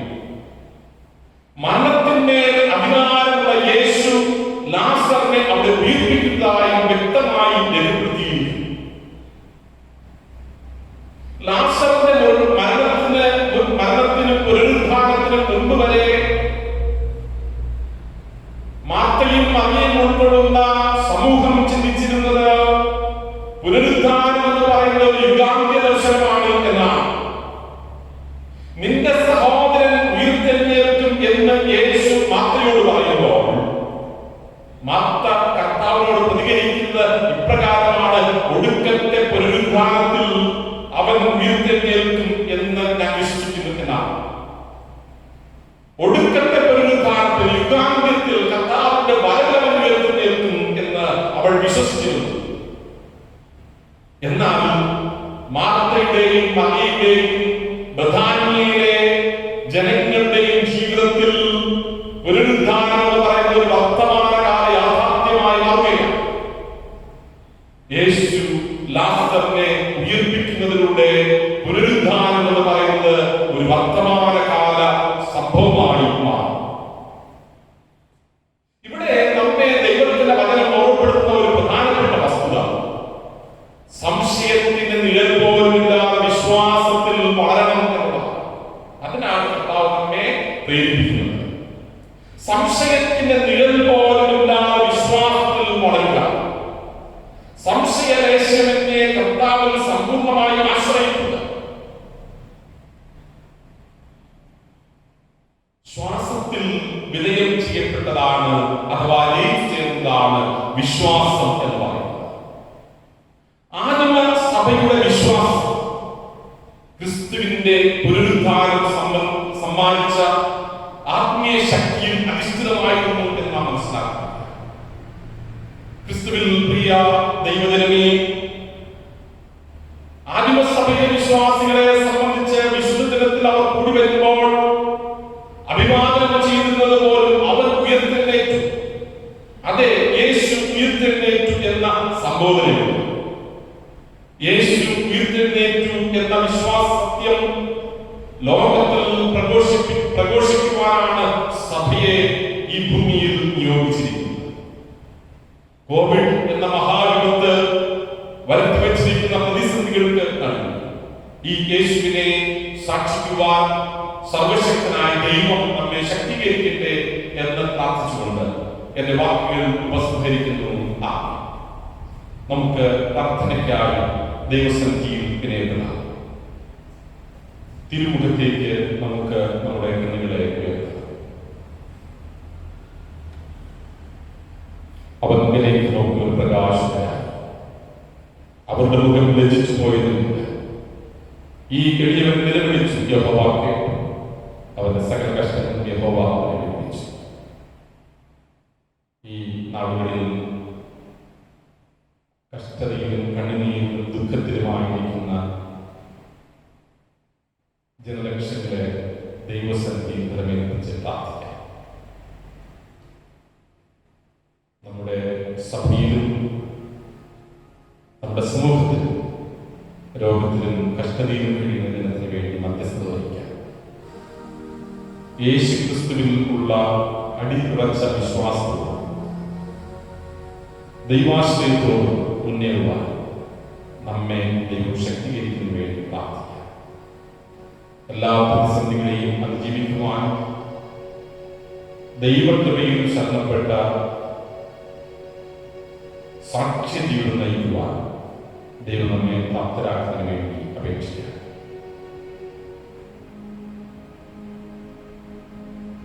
മരണത്തിന്മേൽ അധികാരമുള്ള യേശു ലാസറിനെ അവിടെ ഉയർപ്പിക്കുന്നതായും വ്യക്തമായി രേഖപ്പെടുത്തിയിരിക്കുന്നു. ലാസറിന്റെ മരണത്തിന് പുനരുദ്ധാനത്തിന് മുൻപ് വരെ മാർത്തയും മറിയയും ഉൾക്കൊള്ളുന്ന സമൂഹം ചിന്തിച്ചിരുന്നത് പുനരുദ്ധാനം എന്ന് പറയുന്നത് ഒരു യുഗാന്ത്യ ദർശനമാണ് എന്നാണ്. നിന്റെ സഹോദരൻ ഉയർത്തെഴുന്നേൽക്കും എന്ന് യേശു മാർത്തയോട് പറയുമ്പോൾ മാർത്ത കർത്താവിനോട് പ്രതികരിക്കുന്നത് ഇപ്രകാരമാണ്: ഒടുക്കത്തെ പുനരുദ്ധാനത്തിൽ എന്നാൽ മാർത്തയുടെയും മറിയയുടെയും ബഥാനിയയിലെ ജനങ്ങളുടെയും ജീവിതത്തിൽ പുനരുദ്ധാനം എന്ന് പറയുന്ന ഒരു വർത്തമാനകാല യാഥാർത്ഥ്യമായി മാറുകയാണ്. യേശു ലാസറിനെ ഉയർപ്പിക്കുന്നതിലൂടെ പുനരുദ്ധാനം എന്ന് പറയുന്നത് ഒരു വർത്തമാനകാല സംഭവമായി മാറും. ഇവിടെ നമ്മെ ദൈവത്തിന്റെ വചനം ഓർമ്മപ്പെടുത്തുന്ന ഒരു പ്രധാനപ്പെട്ട വസ്തുത, സംശയത്തിന്റെ നിഴൽ പോലുമില്ലാതെ വിശ്വാസത്തിൽ വളരണം എന്നുള്ളതാണ്. അതിനാണ് കർത്താവ് നമ്മെ പ്രേരിപ്പിക്കുന്നത്. സംശയത്തിന്റെ നിഴൽ പോലുമില്ലാതെ വിശ്വാസത്തിൽ വളരുക. സംശയലേശമന്യെ കർത്താവിൽ സമ്പൂർണ്ണമായി ആശ്രയിക്കുക. ശ്വാസത്തിൽ വിലയം ചെയ്യപ്പെട്ടതാണ് അഥവാ ലയിച്ചതാണ് വിശ്വാസം എന്ന് പറയുന്നത്. ആദിമ സഭയുടെ വിശ്വാസം ക്രിസ്തുവിന്റെ പുനരുദ്ധാനം സമ്മാനിച്ച ആത്മീയ ശക്തിയിൽ അധിഷ്ഠിതമായിരുന്നു എന്ന് നാം മനസ്സിലാക്കുന്നു. ക്രിസ്തുവിൽ പ്രിയ ദൈവജനമേ, ആദിമസഭയിലെ വിശ്വാസികളെ സംബന്ധിച്ച് വിശുദ്ധ ദിനത്തിൽ അവർ കൂടി വരുമ്പോൾ അഭിവാദനം ചെയ്യുന്നത് പോലും അവൻ ഉയർത്തെഴുന്നേറ്റു, അതെ യേശു ഉയർത്തെഴുന്നേറ്റു എന്ന സംബോധനയുണ്ട്. യേശു ഉയർത്തെഴുന്നേറ്റു എന്ന വിശ്വാസ സത്യം ലോകത്തിൽ പ്രഘോഷിക്കുവാനാണ് സഭയെ ഈ ഭൂമിയിൽ നിയോഗിച്ചിരിക്കുന്നത്. കോവിഡ് എന്ന മഹാവിപത്ത് വരുത്തി വച്ചിരിക്കുന്ന പ്രതിസന്ധികൾക്ക് ഈ യേശുവിനെ സാക്ഷിക്കുവാൻ സർവശക്തനായ ദൈവം നമ്മെ ശക്തീകരിക്കട്ടെ എന്ന് പ്രാർത്ഥിച്ചുകൊണ്ട് എന്റെ വാക്കുകൾ ഉപസംഹരിക്കുന്നു. നമുക്ക് പ്രാർത്ഥനയ്ക്കായി ദൈവസന്നിധിയിൽ വിനയപ്പെടാം. തിരുമുഖത്തേക്ക് നമുക്ക് നമ്മുടെ കണ്ണുകളെ ഉയർത്താം. അവനിലേക്ക് നോക്കുക പ്രകാശത്തിനായി. അവരുടെ മുഖം ലജ്ജിച്ചു പോയതില്ല. ഈ എളിയവൻ നിലവിളിച്ചു, യഹോവ കേട്ടു. അവന്റെ സകല കഷ്ടങ്ങൾ യഹോവ അനുഗ്രഹിച്ചു. ഈ നാളുകളിൽ കഷ്ടതയിലും കണ്ണുനീരിലും ദുഃഖത്തിലുമായിരിക്കുന്ന ജനലക്ഷങ്ങളെ ദൈവസന്നിധിയിൽ നിറവേൽപ്പിച്ച് പ്രാർത്ഥിക്കാം. നമ്മുടെ സഭയിലും നമ്മുടെ സമൂഹത്തിലും രോഗത്തിലും കഷ്ടതയിലും കഴിയുന്ന ജനത്തിന് വേണ്ടി മധ്യസ്ഥത വഹിക്കാം. യേശു ക്രിസ്തുവിൽ ഉള്ള അടിയുറച്ച വിശ്വാസത്തോടും ദൈവാശ്രയത്തോടും മുന്നേറുവാൻ നമ്മെ ദൈവം ശക്തീകരിക്കുന്നതിന് വേണ്ടി പ്രാർത്ഥിക്കാം. എല്ലാ പ്രതിസന്ധികളെയും അതിജീവിക്കുവാൻ ദൈവകൃപയിൽ ശരണപ്പെട്ട സാക്ഷ്യജീവിതം നയിക്കുവാൻ ദൈവം നമ്മെ പ്രാപ്തരാക്കുന്നതിന് വേണ്ടി അപേക്ഷിക്കാം.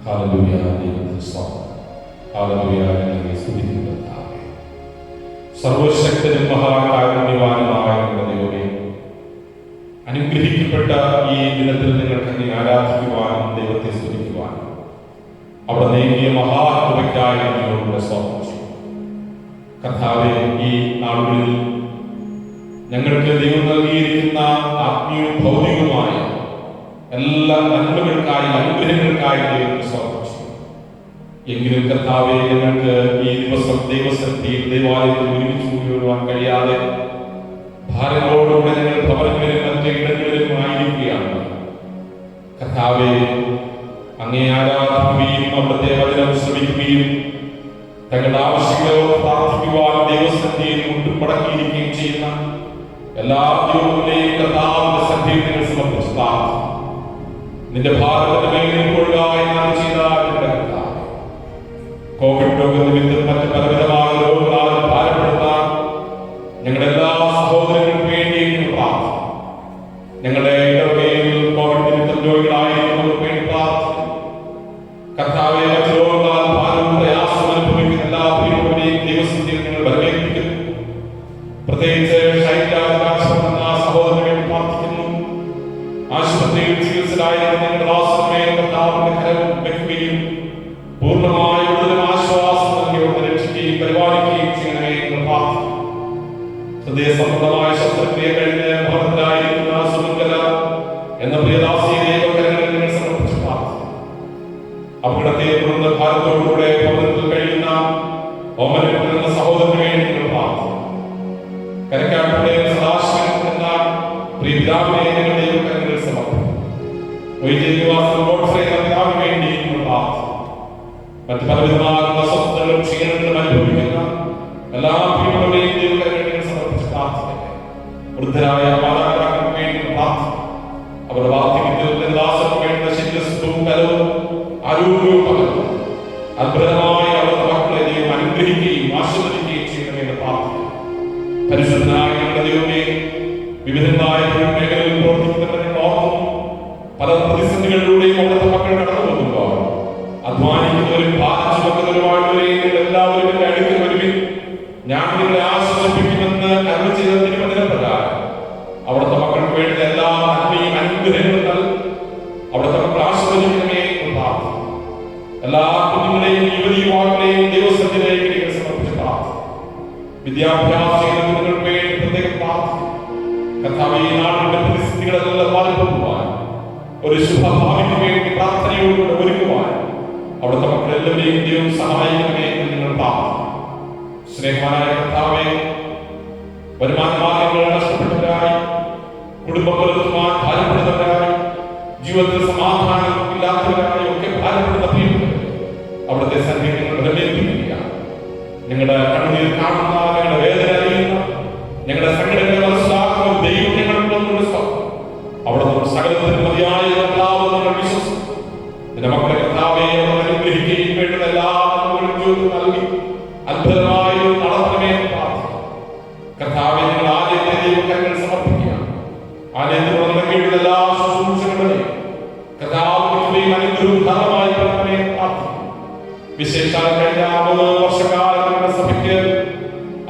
ഹല്ലേലൂയ, ദൈവത്തിന് സ്തോത്രം. ഹല്ലേലൂയ, ഞങ്ങളെ സ്തുതിക്കുന്നു. സർവശക്തനും മഹാകാരുണ്യവാനുമായ നമ്മുടെ ദൈവമേ, അനുഗ്രഹിക്കപ്പെട്ട ഈ ദിനത്തിൽ നിങ്ങൾക്ക് അങ്ങ് ആരാധിക്കുവാനും ദൈവത്തെ സ്തുതിക്കുവാനും അവിടെ നേടിയ മഹാകൃപയ്ക്കായി നിങ്ങളോട് സ്തോത്രം ചെയ്യും. കർത്താവേ, ഈ നാളുകളിൽ ഞങ്ങൾക്ക് ദൈവം നൽകിയിരിക്കുന്ന ആത്മീയവും ഭൗതികവുമായ എല്ലാ നന്മകൾക്കായി അനുഗ്രഹങ്ങൾക്കായി ദൈവത്തെ സ്തോത്രം ചെയ്യും. എങ്കിലും കർത്താവേ, ഞങ്ങൾക്ക് ഈ ദിവസം ദൈവസന്നിധിയിൽ ദൈവാലയത്തിൽ ഒരുമിച്ച് കൂടിവരുവാൻ കഴിയാതെ ഭാരങ്ങളോടുകൂടെ ഞങ്ങൾ ഭവനങ്ങളിലും മറ്റു ഇടങ്ങളിലും ആയിരിക്കുകയാണ്. കർത്താവേ, അങ്ങേ ആരാധിക്കുകയും അവിടുത്തെ വചനം ശ്രമിക്കുകയും തങ്ങളുടെ ആവശ്യങ്ങളോട് പ്രാർത്ഥിക്കുവാൻ ദൈവസന്നിധിയിൽ മുട്ടുമടക്കിയിരിക്കുകയും ചെയ്യുന്ന എല്ലാ ദൈവങ്ങളെയും കർത്താവിന്റെ സന്നിധിയിൽ നിങ്ങൾ സമർപ്പിച്ച് പ്രാർത്ഥിക്കും. നിന്റെ ഭാരതത്തിന്റെ മേഖലയിൽ കൊള്ളുക എന്നാണ് ചെയ്ത കോവിഡ് രോഗനിമിത്തം മറ്റ് പലവിധമായ രോഗങ്ങളാൽ ഭാരപ്പെടുത്താൻ ഞങ്ങളുടെ എല്ലാ സഹോദരങ്ങൾക്കും വേണ്ടിയും പ്രാർത്ഥിക്കും. ഞങ്ങളുടെ ഇടവകയിൽ കോവിഡ് നിമിത്തം രോഗികളായിരിക്കുന്നവർക്ക് വേണ്ടി പ്രാർത്ഥിക്കും. കർത്താവെ, മറ്റ് രോഗങ്ങളാൽ ഭാരവും പ്രയാസം അനുഭവിക്കുന്ന എല്ലാ പ്രിയപ്പെട്ടവരെയും ദൈവസന്നിധിയിൽ ഞങ്ങൾ വരവേൽപ്പിക്കുന്നു. പ്രത്യേകിച്ച് സഹോദരന് വേണ്ടി പ്രാർത്ഥിക്കുന്നു. ആശുപത്രിയിൽ ചികിത്സയിലായിരിക്കുന്ന ഞങ്ങളുടെ ദാസനെ കർത്താവിന്റെ കരം വെക്കുകയും പൂർണ്ണമായ ആശ്വാസം നൽകി രക്ഷിക്കുകയും പരിപാലിക്കുകയും ചെയ്യണമേ എന്ന് പ്രാർത്ഥിക്കുന്നു. ഹൃദയസംബന്ധമായ ശസ്ത്രക്രിയ കഴിഞ്ഞ് ഭവനത്തിലായിരിക്കുന്ന സുമംഗല എന്ന പ്രിയദാസിയെ ദൈവകരങ്ങളിൽ നിങ്ങൾ സമർപ്പിച്ച് പ്രാർത്ഥിക്കുന്നു. അപകടത്തെ തുടർന്ന് ഭാരത്തോടുകൂടെ ഭവനത്തിൽ കഴിയുന്ന ഓമനത്തിൽ എന്ന സഹോദരന് വേണ്ടി നിങ്ങൾ പ്രാർത്ഥിക്കുന്നു. കരക്കാട്ടുടെ സദാശിവൻ എന്ന പ്രിയപിതാവിനെ നിങ്ങൾ ദൈവകരങ്ങളിൽ സമർപ്പിക്കുന്നു. വൈദ്യനിവാസം ഗോഡ്ഫ്രേ എന്ന പിതാവിന് വേണ്ടി നിങ്ങൾ പ്രാർത്ഥിക്കുന്നു. മറ്റ് പലവിധമാകുന്ന സ്വസ്ഥതകളും ക്ഷീണങ്ങളും അനുഭവിക്കുന്ന എല്ലാ പ്രിയമുള്ളവരെയും ദൈവകരങ്ങളിൽ സമർപ്പിച്ച് പ്രാർത്ഥിക്കട്ടെ. വൃദ്ധരായ മാതാപിതാക്കൾക്ക് വേണ്ടി പ്രാർത്ഥിക്കുന്നു. അവരുടെ വാർദ്ധക്യത്തിൽ ദാസർക്ക് വേണ്ട ശരീരസുഖവും ബലവും ആരോഗ്യവും പകർന്നു അത്ഭുതമായി അവരുടെ മക്കളെ ദൈവം അനുഗ്രഹിക്കുകയും ആശീർവദിക്കുകയും ചെയ്യണമെന്ന് പ്രാർത്ഥിക്കുന്നു. പരിശുദ്ധനായ ഞങ്ങളുടെ ദൈവമേ, വിവിധങ്ങളായ മേഖലകളിൽ പ്രവർത്തിക്കുന്നവരെ ഓർക്കുന്നു. പല പ്രതിസന്ധികളിലൂടെയും അവിടുത്തെ മക്കൾ കടന്നു പോകുമ്പോൾ അധ്വാനിക്കുന്നവരും ഭാരം ചുമക്കുന്നവരുമായുള്ളവരെയും നിങ്ങൾ എല്ലാവരും എന്റെ അടുക്കൽ വരുവിൻ, ഞാൻ നിങ്ങളെ ആശ്വസിപ്പിക്കുമെന്ന് അരുളി ചെയ്ത തിരുവചന പ്രകാരം അവിടുത്തെ മക്കൾക്ക് വേണ്ട എല്ലാ നന്മയും അനുഗ്രഹങ്ങളും നൽകി അവിടുത്തെ മക്കൾ ആശീർവദിക്കണമേ എന്ന് പ്രാർത്ഥിക്കുന്നു. എല്ലാ കുഞ്ഞുങ്ങളെയും യുവതി യുവാക്കളെയും ദൈവസന്നിധിയിലേക്ക് നിങ്ങൾ സമർപ്പിച്ച് പ്രാർത്ഥിക്കുന്നു. വിദ്യാഭ്യാസ കുഞ്ഞുങ്ങൾക്ക് വേണ്ടി പ്രത്യേകം പ്രാർത്ഥിക്കുന്നു. കർത്താവേ, ഈ നാടിന്റെ പ്രതിസന്ധികളെല്ലാം മാറിപ്പോകുവാൻ ഒരു ശുഭഭാവിക്ക് വേണ്ടി പ്രാർത്ഥനയോടുകൂടെ ഒരുക്കുവാൻ അവിടുത്തെ മക്കളെല്ലാവരെയും ദൈവം സഹായിക്കണമേ എന്ന് നിങ്ങൾ പ്രാർത്ഥിക്കുന്നു. സ്നേഹവാനായ കർത്താവേ, വരുമാന മാർഗങ്ങൾ നഷ്ടപ്പെട്ടവരായി, കുടുംബം പുലർത്തുവാൻ ഭാരപ്പെടുന്നവരായി, ജീവിതത്തിൽ സമാധാനം ഇല്ലാത്തവരായി ഒക്കെ ഭാരപ്പെടുന്ന പ്രിയപ്പെട്ടവരെ അവിടുത്തെ സന്നിധിയിൽ നിങ്ങൾ ബലമേൽപ്പിക്കുകയാണ്. ഞങ്ങളുടെ കണ്ണുനീർ കാണുന്ന, ഞങ്ങളുടെ വേദന അറിയുന്ന, ഞങ്ങളുടെ സങ്കടങ്ങൾ മനസ്സിലാക്കുന്ന ദൈവം ഞങ്ങളുടെ സ്വന്തം. അവിടെ നമ്മൾ സകലത്തിന് മതിയായ കർത്താവ് നമ്മൾ വിശ്വസിക്കുന്നു. നിന്റെ മക്കളെ കർത്താവെ അനുഗ്രഹിക്കുകയും വേണ്ടുന്ന എല്ലാ ജീവിതത്തിൽ നൽകി അത്ഭുതമായി നടത്തണമേ എന്ന് പ്രാർത്ഥിക്കുന്നു. കർത്താവെ, നിങ്ങൾ ആലയത്തെ ദൈവകരങ്ങൾ സമർപ്പിക്കുകയാണ്. ആലയത്തിലൂടെ നടക്കേണ്ട എല്ലാ ശുശ്രൂഷകളെയും കർത്താവിനെയും അനുഗ്രഹവും ധാരാളമായി പെടണമേ എന്ന് പ്രാർത്ഥിക്കുന്നു. വിശേഷാൽ കഴിഞ്ഞ 50 വർഷക്കാലം നമ്മുടെ സഭയ്ക്ക്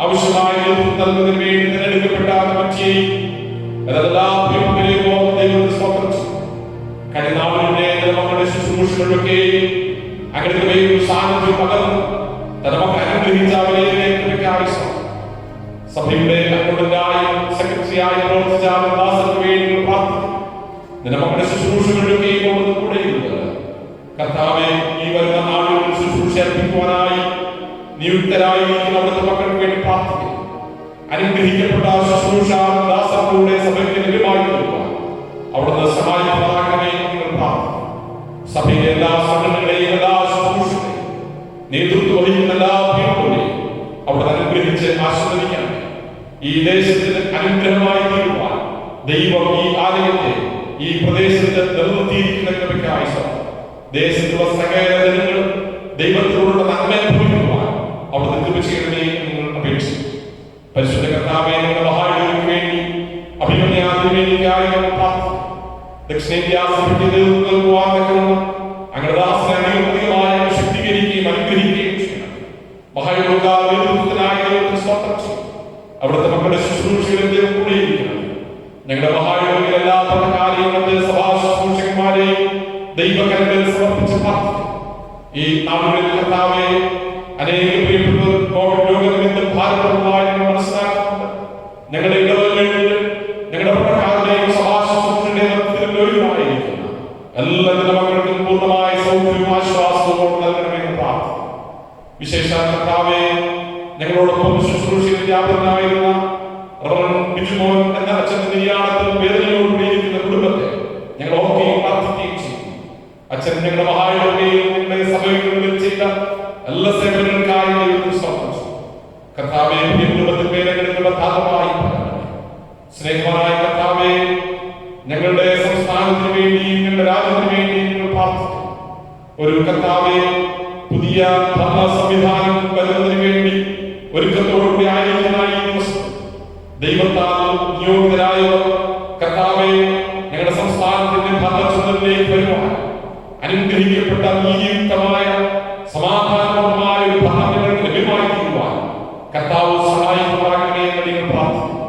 ആവശ്യമായ നേതൃത്വം നൽകുന്നതിന് വേണ്ടി തിരഞ്ഞെടുക്കപ്പെട്ട കമ്മിറ്റിയെയും എല്ലാ പ്രിയപ്പെട്ടവരെയും ദൈവത്തെ സ്തോത്രം ചെയ്യുന്നു. കഴിഞ്ഞ നാളുകളിലെ മക്കളുടെ ശുശ്രൂഷകളിലൊക്കെയും അങ്ങനെ സാന്നിധ്യം പകർന്നു തന്റെ മക്കളെ അനുഗ്രഹിച്ച അവരെയൊക്കെ ആവശ്യം സഭയുടെ അക്കൗണ്ടന്റായും സെക്രട്ടറിയായി പ്രവർത്തിച്ച ദാസർക്ക് വേണ്ടി പ്രാർത്ഥിക്കുന്നു. നിന്റെ മക്കളുടെ ശുശ്രൂഷകളിലൊക്കെയും കൂടെയുള്ളത് കർത്താവെ, ഈ വരുന്ന നാളുകളിൽ ശുശ്രൂഷ അർപ്പിക്കുവാനായി നിയുക്തരായിരിക്കുന്ന അവിടുത്തെ മക്കൾക്ക് വേണ്ടി പ്രാർത്ഥിക്കുന്നു. അനുഗ്രഹിക്കപ്പെട്ട ശുശ്രൂഷ ദാസരുടെ സഭയ്ക്ക് ലഭ്യമായി നൽകുവാൻ അവിടുന്ന് സഹായിക്കുവാനാകണമേ നിങ്ങൾ പ്രാർത്ഥിക്കുന്നു. സഭയിലെ എല്ലാ സംഘടനകളെയും എല്ലാ ശുശ്രൂഷകളെയും നേതൃത്വം വഹിക്കുന്ന എല്ലാ പ്രിയപ്പെട്ടവരെയും അവിടുന്ന് അനുഗ്രഹിച്ച് ആശീർവദിക്കണം. ഈ ദേശത്തിന് അനുഗ്രഹമായി തീരുവാൻ ദൈവം ഈ ആലയത്തെ ഈ പ്രദേശത്ത് നിലനിർത്തിയിരിക്കുന്ന കൃപയ്ക്കായി ദേശത്തുള്ള സകല ജനങ്ങളും ദൈവത്തിലുള്ള നന്മ അനുഭവിക്കുവാൻ അവിടുന്ന് കൃപ ചെയ്യണമേ നിങ്ങൾ അപേക്ഷിക്കുന്നു. പരിശുദ്ധ കർത്താവേ, നിങ്ങളുടെ മഹായോഗയ്ക്ക് വേണ്ടി അഭിമന്യാതിരിക്കായി ഞങ്ങൾ പ്രാർത്ഥിക്കുന്നു. ദക്ഷിണേന്ത്യാ സഭയ്ക്ക് നേതൃത്വം നൽകുവാൻ അങ്ങനെ ദാസനെ അധികമായി ശക്തീകരിക്കുകയും അനുഗ്രഹിക്കുകയും ചെയ്യണം. മഹായോഗ നേതൃത്വത്തിനായി ദൈവത്തിന് സ്തോത്രം ചെയ്യും. അവിടുത്തെ മക്കളുടെ ശുശ്രൂഷകളിൽ ദൈവം കൂടെയിരിക്കണം. ഞങ്ങളുടെ മഹായോഗയിൽ എല്ലാ കാര്യങ്ങളുടെ സഭാ ശുശ്രൂഷകന്മാരെയും ദൈവകരങ്ങളിൽ സമർപ്പിച്ച് പ്രാർത്ഥിക്കുന്നു. ഈ നാളുകളിൽ കർത്താവെ, അനേക പ്രിയപ്പെട്ടവർ കോവിഡ് രോഗനിമിത്തം ഭാരപ്പെടുന്നതായി ഞങ്ങൾ മനസ്സിലാക്കുന്നുണ്ട്. ഞങ്ങളുടെ ഇടവകളിൽ ഞങ്ങളുടെ പ്രകാരങ്ങളുടെയും സഭാ ശുശ്രൂഷയുടെയും ഒഴിവായിരിക്കുന്ന എല്ലാ മക്കൾക്കും പൂർണ്ണമായ സൗഖ്യവും ആശ്വാസവും നൽകണമെന്ന് പ്രാർത്ഥിക്കുന്നു. വിശേഷാൽ കർത്താവെ, ഞങ്ങളോടൊപ്പം ശുശ്രൂഷയിൽ വ്യാപകനായിരുന്ന ബിജുമോൻ എന്ന അച്ഛന്റെ നിര്യാണത്തിൽ വേദനയോടുകൂടിയിരിക്കുന്ന കുടുംബത്തെ ഞങ്ങൾ ഓർക്കുകയും പ്രാർത്ഥിക്കുകയും ചെയ്യും. അച്ഛൻ ഞങ്ങളുടെ മഹായോഗയും ഞങ്ങളുടെ സഭകളിൽ ചെയ്ത എല്ലാ സേവനങ്ങൾക്കായി ദൈവത്തിന് സ്തോത്രം ചെയ്യുന്നു. കർത്താവേ, കുടുംബത്തിന്മേൽ ഞങ്ങളുടെ ഭാഗമായി സ്നേഹവാനായ കർത്താവേ, ഞങ്ങളുടെ സംസ്ഥാനത്തിന് വേണ്ടിയും ഞങ്ങളുടെ രാജ്യത്തിന് വേണ്ടിയും ഞങ്ങൾ പ്രാർത്ഥിക്കുന്നു. ഒരു കർത്താവേ, പുതിയ ഭരണ സംവിധാനം വരുന്നതിന് വേണ്ടി ഒരുക്കത്തോടുകൂടി ആയിരിക്കുന്ന ഈ ദിവസം ദൈവത്താൽ നിയോഗിതരായവർ കർത്താവേ, ഞങ്ങളുടെ സംസ്ഥാനത്തിന്റെ ഭരണ ചുമതലയിലേക്ക് വരുവാൻ അനുഗ്രഹിക്കപ്പെട്ട നീതിയുക്തമായ സമാധാനപരമായ ഒരു ഭരണം ഞങ്ങൾക്ക് ലഭ്യമായി തീരുവാൻ കർത്താവ് സഹായിക്കുവാനാകണമേ എന്ന് നിങ്ങൾ പ്രാർത്ഥിക്കുന്നു.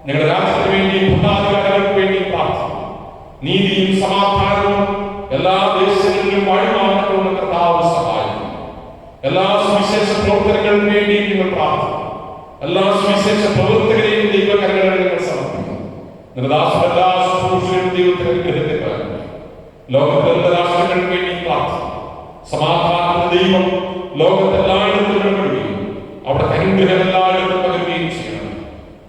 ഞങ്ങളുടെ രാജ്യത്തിന് വേണ്ടി ഭരണാധികാരികൾക്ക് വേണ്ടി പ്രാർത്ഥിക്കുന്നു. നീതിയും സമാധാനവും എല്ലാ ദേശങ്ങളിലും വഴിമാറണമെന്ന് കർത്താവ് സഹായിക്കുന്നു. എല്ലാ സുവിശേഷ പ്രവർത്തനങ്ങൾക്ക് വേണ്ടി നിങ്ങൾ പ്രാർത്ഥിക്കുന്നു. എല്ലാ സുവിശേഷ പ്രവർത്തകരെയും ദൈവകരങ്ങളിൽ ഞങ്ങൾ സമർപ്പിക്കുന്നു. നിർദാസമല്ലാ ശുശ്രൂഷയും ദൈവത്തിന് അനുഗ്രഹത്തെ പറയുന്നു. ലോകത്തിലെ എല്ലാ രാഷ്ട്രങ്ങൾക്ക് വേണ്ടി പ്രാർത്ഥിക്കുന്നു. സമാധാന ദൈവം ലോകത്തെല്ലായിടത്തും ഇടപെടുകയും അവിടെ അനുഗ്രഹം എല്ലായിടത്തും പകരുകയും ചെയ്യണം.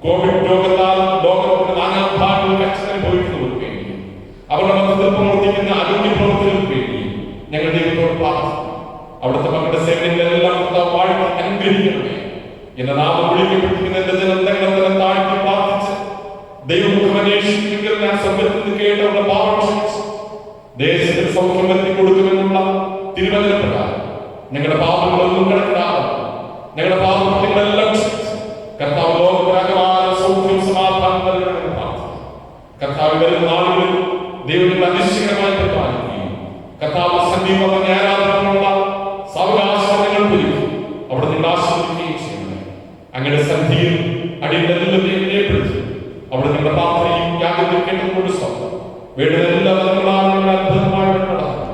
കോവിഡ് രോഗത്താൽ ലോകത്തിന്റെ നാനാഭാഗങ്ങളിൽ കഷ്ടനുഭവിക്കുന്നവർക്ക് വേണ്ടി, അവരുടെ മധ്യത്തിൽ പ്രവർത്തിക്കുന്ന ആരോഗ്യ പ്രവർത്തകർക്ക് വേണ്ടി ഞങ്ങൾ ദൈവത്തോട് പ്രാർത്ഥിക്കുന്നു. അവിടുത്തെ മക്കളുടെ സേവനങ്ങളെല്ലാം വാഴ്ത്തി അനുഗ്രഹിക്കണമേ. എന്റെ നാമം വിളിക്കപ്പെട്ടിരിക്കുന്ന എന്റെ ജനതകളെ താഴ്ത്തി പ്രാർത്ഥിച്ച് ദൈവമുഖം അന്വേഷിക്കുമെങ്കിൽ ഞാൻ സ്വർഗ്ഗത്തിൽ നിന്ന് കേട്ടവരുടെ പാപം ക്ഷമിച്ച് ദേശത്തിൽ സൗഖ്യം വരുത്തി കൊടുക്കുമെന്നുള്ള തിരുവചന പ്രകാരം ഞങ്ങളുടെ പാപങ്ങളൊന്നും കിടക്കാതെ ഞങ്ങളുടെ പാപങ്ങളെല്ലാം ക്ഷമിച്ച് കർത്താവ് ലോകരാഗമായ സൗഖ്യം സമാധാനം നൽകണമെന്ന് പ്രാർത്ഥിക്കുന്നു. കർത്താവ് വരുന്ന നാളുകളിൽ ദൈവങ്ങളുടെ അതിശയകരമായി പരിപാലിക്കുകയും കർത്താവ് സന്ദീപമായ ആരാധനയുള്ള സാവകാശങ്ങൾ ഒരുക്കി അവിടെ നിങ്ങൾ ആസ്വദിക്കുകയും ചെയ്യണം. അങ്ങനെ സന്ധിയിൽ അടിയങ്ങളെല്ലാം എണ്ണപ്പെടുത്തി അവിടെ നിങ്ങളുടെ പ്രാർത്ഥനയും യാഗത്തിൽ കേട്ടുകൊണ്ട് സ്വന്തം വേണ്ടുന്ന എല്ലാ അത്ഭുതമായി നടത്തുന്നു.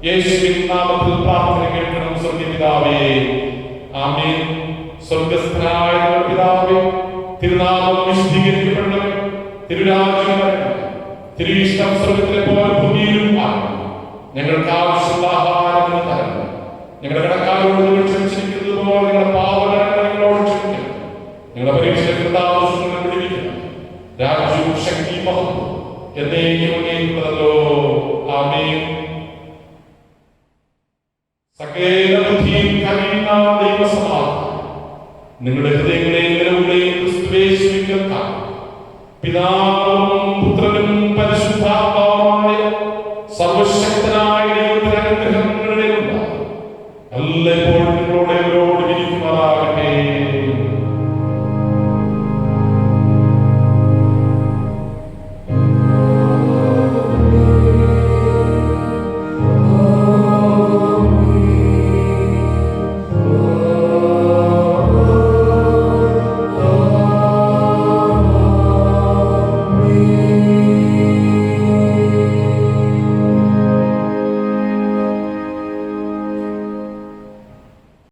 യേശുവിൻ നാമത്തിൽ പ്രാർത്ഥന കേൾക്കണം സ്വർഗ്ഗപിതാവേ. ആമേൻ. സ്വർഗ്ഗസ്ഥനായ പിതാവേ, തിരുനാമം വിശുദ്ധീകരിക്കപ്പെടണമേ, തിരുരാജ്യം വരണമേ, തിരുയിഷ്ടം സ്വർഗ്ഗത്തിലെ പോലെ ഭൂമിയിലും ആകണം. ഞങ്ങൾക്ക് ആവശ്യമുള്ള ആഹാരം തരണം. ഞങ്ങളുടെ കടക്കാരോട് നിങ്ങൾ ക്ഷമിച്ചിരിക്കുന്നത് പോലെ നിങ്ങളുടെ പാപകരങ്ങൾ നിങ്ങളോട് ക്ഷമിക്കണം. നിങ്ങളുടെ പരീക്ഷ വിടിവിക്കണം. രാജ്യവും ശക്തി മഹത്വം എന്നേക്കും അങ്ങേക്കുള്ളതല്ലോ. ആമേൻ. സകല ബുദ്ധിയും കഴിയുന്ന ദൈവസമാധാനം നിങ്ങളുടെ ഹൃദയങ്ങളെയും നിലവുകളെയും ക്രിസ്തുയേശുവിൽ പിതാവും പുത്രനും പരിശുദ്ധാത്മാവും